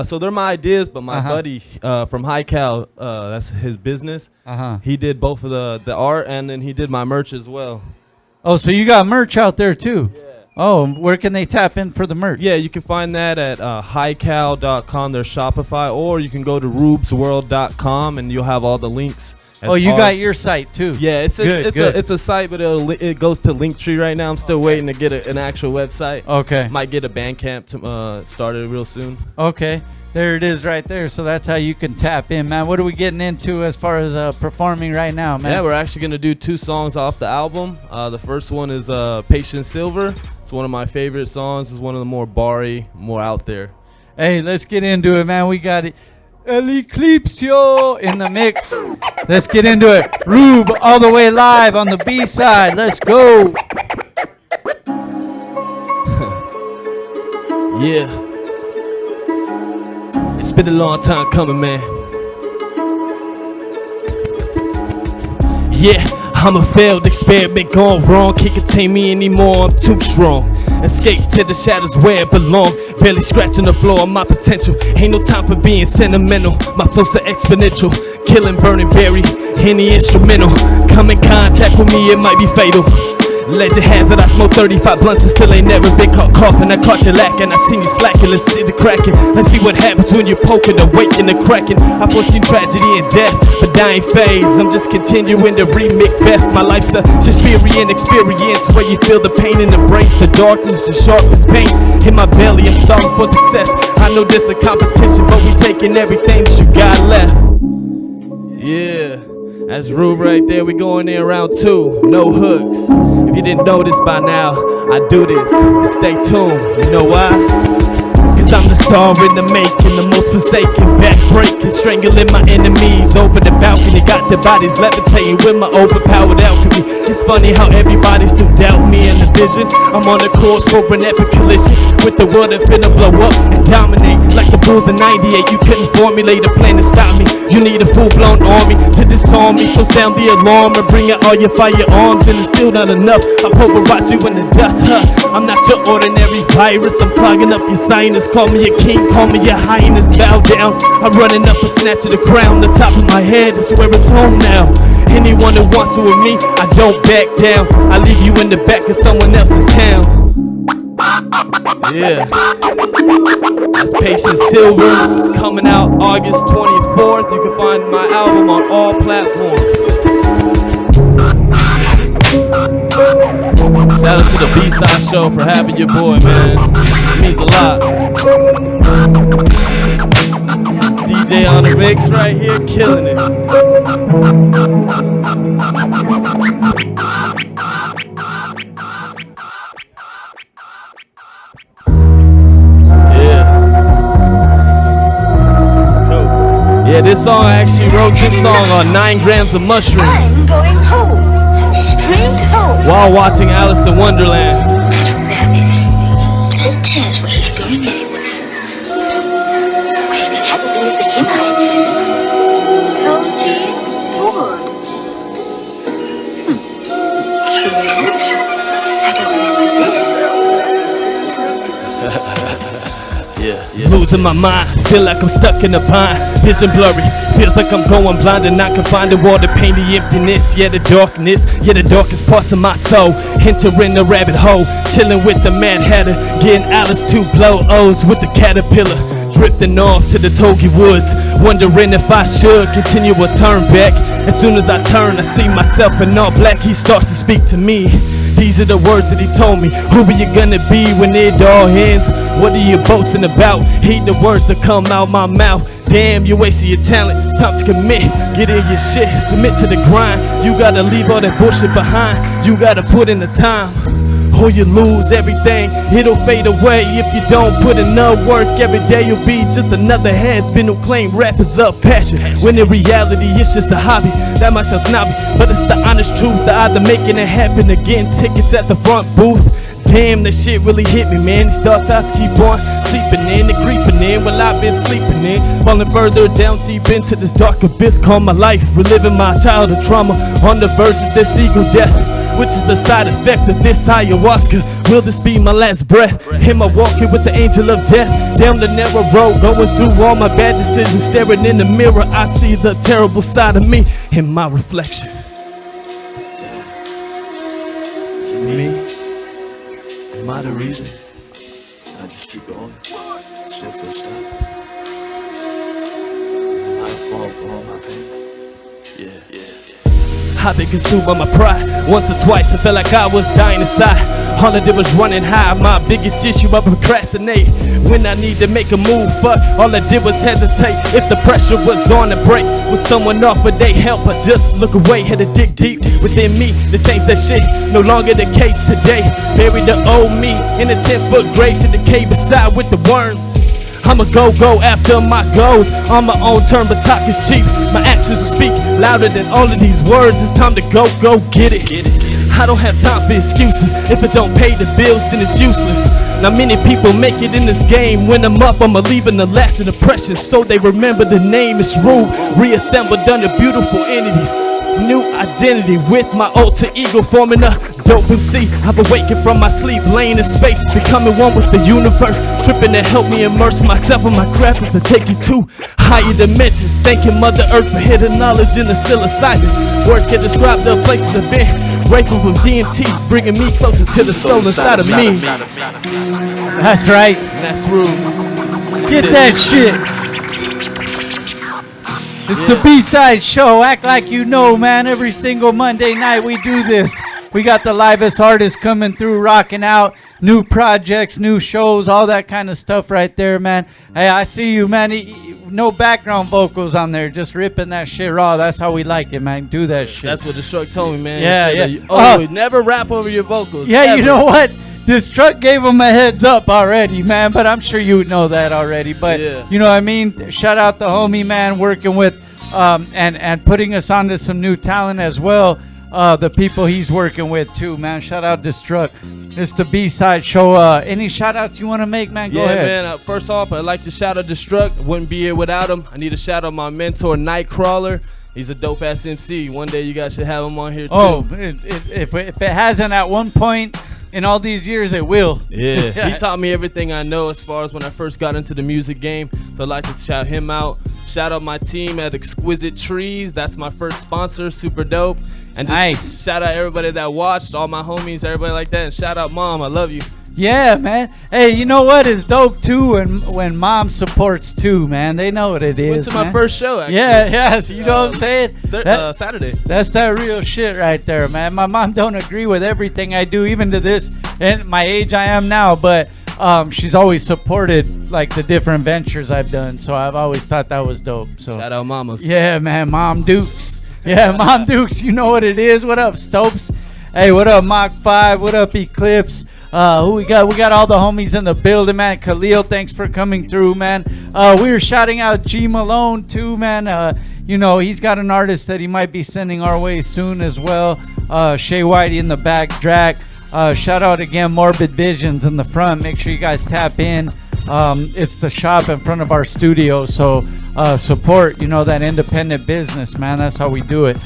So they're my ideas, but my buddy from High Cal, that's his business. He did both of the art, and then he did my merch as well. Oh, so you got merch out there too? Yeah. Oh, where can they tap in for the merch? Yeah, you can find that at highcal.com, their Shopify, or you can go to rubesworld.com and you'll have all the links Oh, you got your site too. Yeah, it's Good. a site, but it goes to Linktree right now. I'm still waiting to get an actual website. Okay. Might get a Bandcamp started real soon. Okay, there it is right there. So that's how you can tap in, man. What are we getting into as far as performing right now, man? Yeah, we're actually gonna do 2 songs off the album. The first one is Patient Silver. It's one of my favorite songs. It's one of the more bar-y, more out there. Hey, let's get into it, man. We got it. Eclipse in the mix. Let's get into it. Rube all the way live on the B-side. Let's go. Yeah. It's been a long time coming, man. Yeah, I'm a failed experiment gone wrong. Can't contain me anymore, I'm too strong. Escape to the shadows where it belong. Barely scratching the floor of my potential. Ain't no time for being sentimental. My flows are exponential. Killing, burning, bury, any instrumental. Come in contact with me, it might be fatal. Legend has it, I smoke 35 blunts and still ain't never been caught coughing. I caught you lacking, I seen you slacking, let's see the cracking. Let's see what happens when you're poking, awaking, the cracking. I've foreseen tragedy and death, but I ain't phased. I'm just continuing to remake Beth. My life's a Shakespearean experience where you feel the pain and embrace the darkness, the sharpest pain. In my belly, I'm starving for success. I know this a competition, but we taking everything that you got left. Yeah. That's Rube right there. We going in round 2. No hooks. If you didn't know this by now, I do this. Stay tuned. You know why? Cause I'm the star in the making, the most forsaken, backbreaking, strangling my enemies over the balcony. Got their bodies levitating with my overpowered alchemy. It's funny how everybody still doubt me and the vision. I'm on the course for an epic collision with the world that finna blow up and dominate. Like the Bulls in 98, you couldn't formulate a plan to stop me. You need a full-blown army to disarm me. So sound the alarm and bring out all your firearms. And it's still not enough, I pulverize you in the dust, huh? I'm not your ordinary virus, I'm clogging up your sinus. Call me a king, call me your highness, bow down. I'm running up and snatching the crown. The top of my head is where it's home now. Anyone who wants it with me, I don't back down. I leave you in the back of someone else's town. Yeah, that's Patient Silver. It's coming out August 24th. You can find my album on all platforms. Shout out to the B-side show for having your boy, man. It means a lot. DJ on the mix right here, killing it. Yeah, this song, I actually wrote this song on 9 grams of mushrooms. I'm going home, straight home. While watching Alice in Wonderland. Who cares where he's going anywhere? Maybe have a bit of him Totally bored. Curious. I don't remember this. Losing my mind, feel like I'm stuck in a bind. Vision blurry, feels like I'm going blind and not confined to water, pain, the emptiness, yeah, the darkness, yeah, the darkest parts of my soul. Entering the rabbit hole, chilling with the Mad Hatter, getting Alice to blow O's with the caterpillar. Drifting off to the Togi Woods, wondering if I should continue or turn back. As soon as I turn, I see myself in all black. He starts to speak to me. These are the words that he told me. Who are you gonna be when it all ends? What are you boasting about? Hate the words that come out my mouth. Damn, you're wasting your talent. It's time to commit. Get in your shit, submit to the grind. You gotta leave all that bullshit behind. You gotta put in the time, or you lose everything. It'll fade away if you don't put enough work. Every day you'll be just another has-been who claim rap is a passion, when in reality it's just a hobby. That might sound snobby, but it's the honest truth. The odds of making it happen again. Tickets at the front booth. Damn, that shit really hit me, man. These dark thoughts keep on seeping in and creeping in. Well, I've been sleeping in, falling further down deep into this dark abyss called my life. Reliving my childhood trauma on the verge of this ego death, which is the side effect of this ayahuasca. Will this be my last breath? Am I walking with the angel of death down the narrow road, going through all my bad decisions? Staring in the mirror, I see the terrible side of me in my reflection. Is it me? Am I the reason? I just keep going, still feel stuck. Am I a fall for all my pain? I've been consumed by my pride. Once or twice, I felt like I was dying inside. All I did was running high. My biggest issue, I procrastinate. When I need to make a move, fuck, all I did was hesitate. If the pressure was on to break with someone off, but they help, I just look away. Had to dig deep within me to change that shit. No longer the case today. Buried the old me in a 10-foot grave to decay beside with the worms. I'ma go after my goals on my own term, but talk is cheap. My actions will speak louder than all of these words. It's time to go get it. I don't have time for excuses. If it don't pay the bills, then it's useless. Now many people make it in this game. When I'm up, I'ma leave a lasting impression, so they remember the name. It's Rube, reassembled under beautiful entities. New identity with my alter ego, forming a dope MC. I've awakened from my sleep, laying in space, becoming one with the universe. Tripping to help me immerse myself in my craft as I take you to higher dimensions. Thanking Mother Earth for hidden knowledge in the psilocybin. Words can describe the places I've been. Grateful from DMT, bringing me closer to the soul inside of me. That's right. That's rude. Get that shit. It's the B-Side Show. Act like you know, man. Every single Monday night we do this. We got the livest artists coming through, rocking out. New projects, new shows, all that kind of stuff right there, man. Hey, I see you, man. No background vocals on there. Just ripping that shit raw. That's how we like it, man. Do that shit. That's what Drakk told me, man. Yeah. Never rap over your vocals. Yeah, ever. You know what? This truck gave him a heads up already, man, but I'm sure you know that already. But you know what I mean? Shout out the homie, man, working with and putting us onto some new talent as well. The people he's working with too, man. Shout out to Drakk. It's the B-Side Show. Any shout outs you want to make, man? Go ahead. Yeah, man. First off, I'd like to shout out to Drakk. Wouldn't be here without him. I need to shout out my mentor, Nightcrawler. He's a dope ass MC. One day you guys should have him on here too. Oh, if it hasn't at one point in all these years, it will. Yeah, he taught me everything I know as far as when I first got into the music game. So I'd like to shout him out. Shout out my team at Exquisite Trees. That's my first sponsor. Super dope. And just shout out everybody that watched, all my homies, everybody like that. And shout out Mom. I love you. Yeah, man. Hey, you know what is dope too? When Mom supports too, man. They know what it is. Went to my first show, actually. Yeah, so you know what I'm saying? Saturday. That's that real shit right there, man. My mom don't agree with everything I do, even to this and my age I am now, but she's always supported like the different ventures I've done. So I've always thought that was dope. So shout out mamas. Yeah, man. Mom Dukes. Yeah, Mom Dukes. You know what it is. What up, Stopes? Hey, what up, Mach 5? What up, Eclipse? Who we got? We got all the homies in the building, man. Khalil, thanks for coming through, man. We were shouting out G Malone too, man. You know, he's got an artist that he might be sending our way soon as well. Shaye, Whitey in the back, Drakk. Shout out again, Morbid Visions in the front. Make sure you guys tap in. It's the shop in front of our studio, so support, you know, that independent business, man. That's how we do it.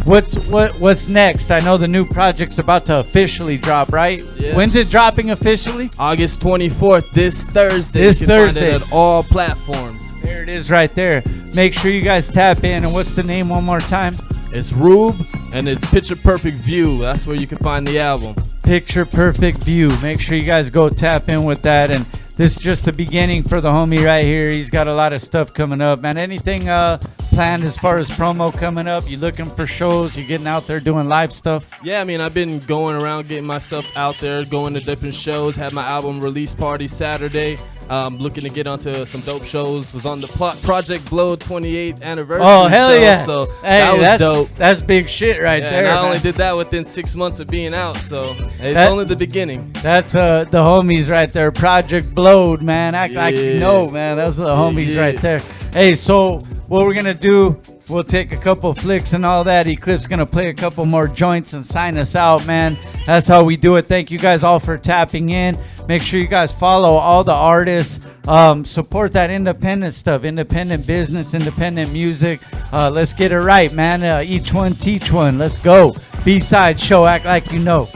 What's next? I know the new project's about to officially drop, right? Yeah. When's it dropping officially? August 24th, this Thursday. This you can Thursday. find it at all platforms. There it is right there. Make sure you guys tap in. And what's the name one more time? It's Rube, and it's Picture Perfect View. That's where you can find the album. Picture Perfect View. Make sure you guys go tap in with that. And this is just the beginning for the homie right here. He's got a lot of stuff coming up, man. Anything planned as far as promo coming up? You looking for shows? You getting out there doing live stuff? Yeah, I mean, I've been going around getting myself out there, going to different shows. Had my album release party Saturday. Looking to get onto some dope shows. Was on the Project Blow 28th anniversary. Oh, hell show, yeah. So hey, that was dope. That's big shit right there. And I man. only did that within 6 months of being out, so it's only the beginning. That's the homies right there. Project Blowed, man. Act like you know, man. Those are the homies right there. Hey, so what we're going to do, we'll take a couple flicks and all that. Eclipse going to play a couple more joints and sign us out, man. That's how we do it. Thank you guys all for tapping in. Make sure you guys follow all the artists. Support that independent stuff, independent business, independent music. Let's get it right, man. Each one teach one. Let's go. B-Side Show. Act like you know.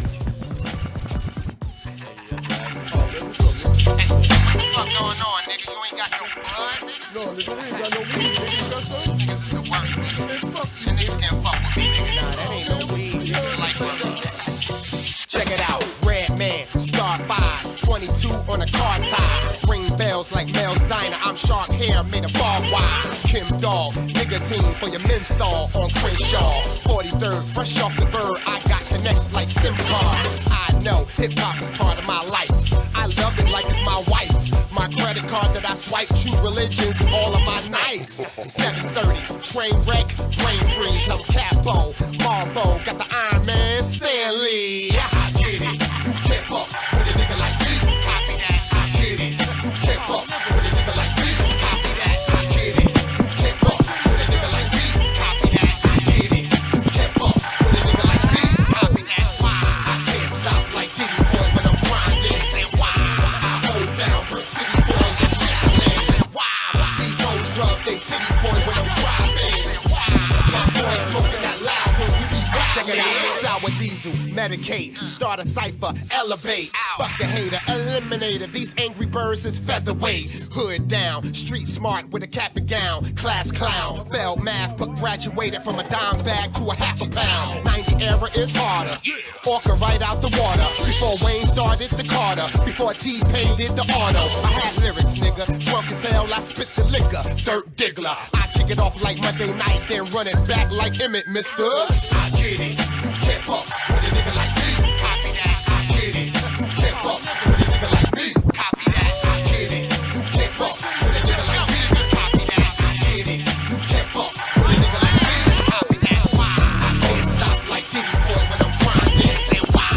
Check it out, Red Man, Star 5, 22 on a car tie. Ring bells smells like Mel's Diner. I'm sharp hair, made of barbed wire. Kim Dog, nicotine for your menthol on Crenshaw. 43rd, fresh off the bird, I got connects like SIM cards. I know hip-hop is part of my life. I love it like it's my wife. My credit card that I swipe, true religions, all of my nights. 7:30, train wreck, brain freeze. I'm Capo, Marvo, got the Iron Man, Stanley. I get it, you can't fuck with a nigga like me. Copy that, I get it. You can't fuck with a nigga like me. Copy that, I get it. You can't fuck with a nigga like me. Copy that, I get it. You can't fuck with a nigga like me. Copy that, why? I can't stop like Diddy Boy when I'm grinding. Say why? I hold down Brick City Boy and Shaolin. Say why? These hoes rub they titties boy when I'm driving. Say why? My boy smoking that loud when we be riding. Check it out, sour diesel, medicate, start a cipher, elevate. Fuck a hater, eliminator. These angry birds is featherweights. Hood down, street smart with a cap and gown. Class clown, failed math but graduated from a dime bag to a half a pound. 90 era is harder. Orca right out the water. Before Wayne started the Carter. Before T-Pain did the auto. I had lyrics, nigga. Drunk as hell, I spit the liquor. Dirt diggler. I kick it off like Monday night, then run it back like Emmett, mister. I get it. You can't fuck with a nigga like me. Copy that, I get it. You can't fuck with a nigga like me. Copy that, I get it. You can't fuck with a nigga like me. Copy that, I get it. You can't fuck with a nigga like me. Copy that, why? I can't stop like Diddy Boy when I'm grinding. Say why?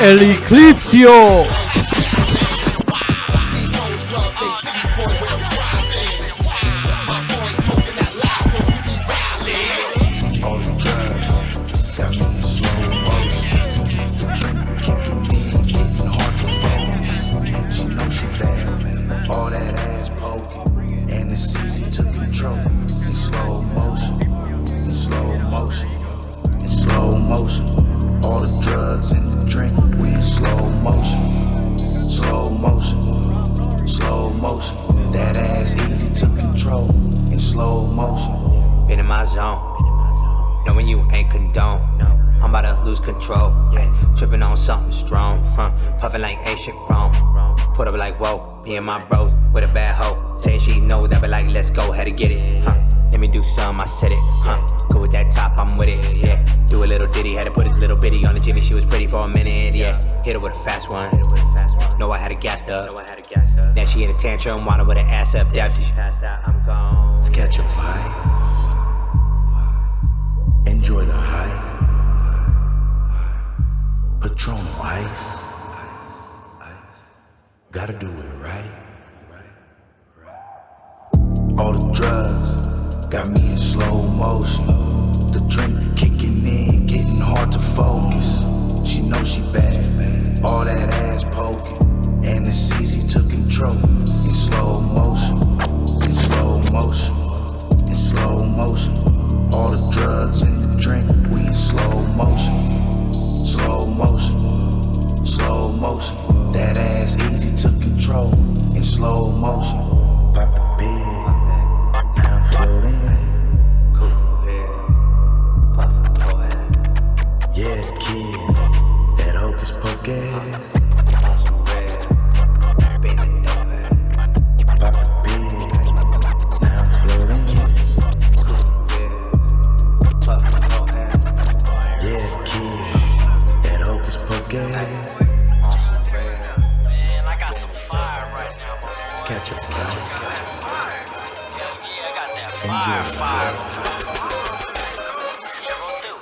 El Eclipse. Knowing you ain't condone. I'm about to lose control. Tripping on something strong. Puffing like ain't shit wrong. Put up like whoa. Me and my bros with a bad hoe. Saying she know that, but like let's go, had to get it. Let me do some, I said it. Go with that top, I'm with it. Yeah. Do a little ditty, had to put his little bitty on the Jimmy. She was pretty for a minute. Yeah. Hit her with a fast one. Know I had it gassed up. Now she in a tantrum, wanna with her ass up. After she passed out, I'm gone. Let's catch a vibe. Enjoy the hype. Patron ice. Gotta do it right. All the drugs got me in slow motion. The drink kicking in, getting hard to focus. She knows she bad, all that ass poking. And it's easy to control. In slow motion, in slow motion, in slow motion. All the drugs and the drink, we in slow motion. Slow motion, slow motion. That ass easy to control. In slow motion. Pop the pill, now I'm floating. Yeah, it's kid, that hocus pocus. Pop the pill, now I'm floating. Yeah, kid, that hocus pocus. Man, I got some fire right now. Let's catch a fire. Yeah, I got that fire.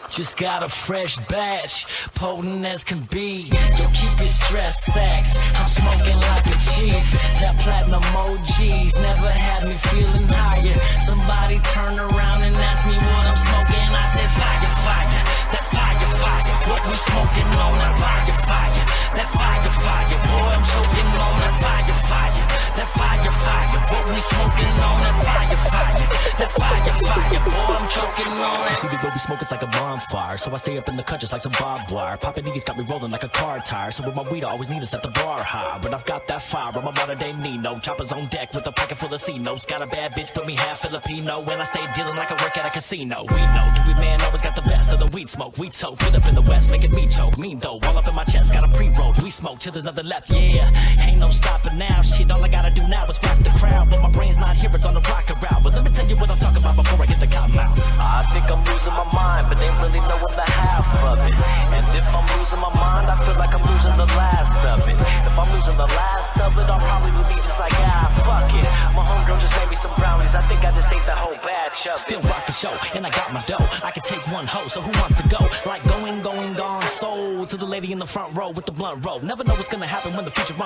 Just got a fresh batch, potent as can be. Yo, keep your stress sacks. I'm smoking like a chief. That platinum OGs never had me feeling higher. Somebody turn around and ask me what I'm smoking. I said fire, fire. That fire, fire. What we smoking on? That fire, fire. That fire, fire. Boy, I'm choking on that fire, fire. That fire, fire. What we smoking on? That fire, fire. That fire, fire. yeah, boy, I'm choking on You it. see the way we smoke, it's like a bonfire. So I stay up in the cut just like some barbed wire. Poppin' niggas got me rolling like a car tire. So with my weed, I always need to set the bar high. But I've got that fire, I'm a modern day Nino. Choppers on deck with a pocket full of C-notes. Got a bad bitch, put me half Filipino. When I stay dealing like I work at a casino. We know, Dewey man always got the best of the weed smoke. We tote, put up in the west, making me choke. Mean though, all up in my chest, got a pre-rolled. We smoke till there's nothing left, yeah. Ain't no stopping now, shit, all I gotta do now is rap the crowd. But my brain's not here, it's on the rock around. But let me tell you what I'm talking about before I get the cotton out. I think I'm losing my mind, but ain't really knowing the half of it. And if I'm losing my mind, I feel like I'm losing the last of it. If I'm losing the last of it, I'll probably be just like, fuck it. My homegirl just made me some brownies, I think I just ate the whole batch of it. Still rock the show, and I got my dough. I can take one hoe, so who wants to go? Like going, gone, sold to the lady in the front row with the blunt roll. Never know what's gonna happen when the future runs.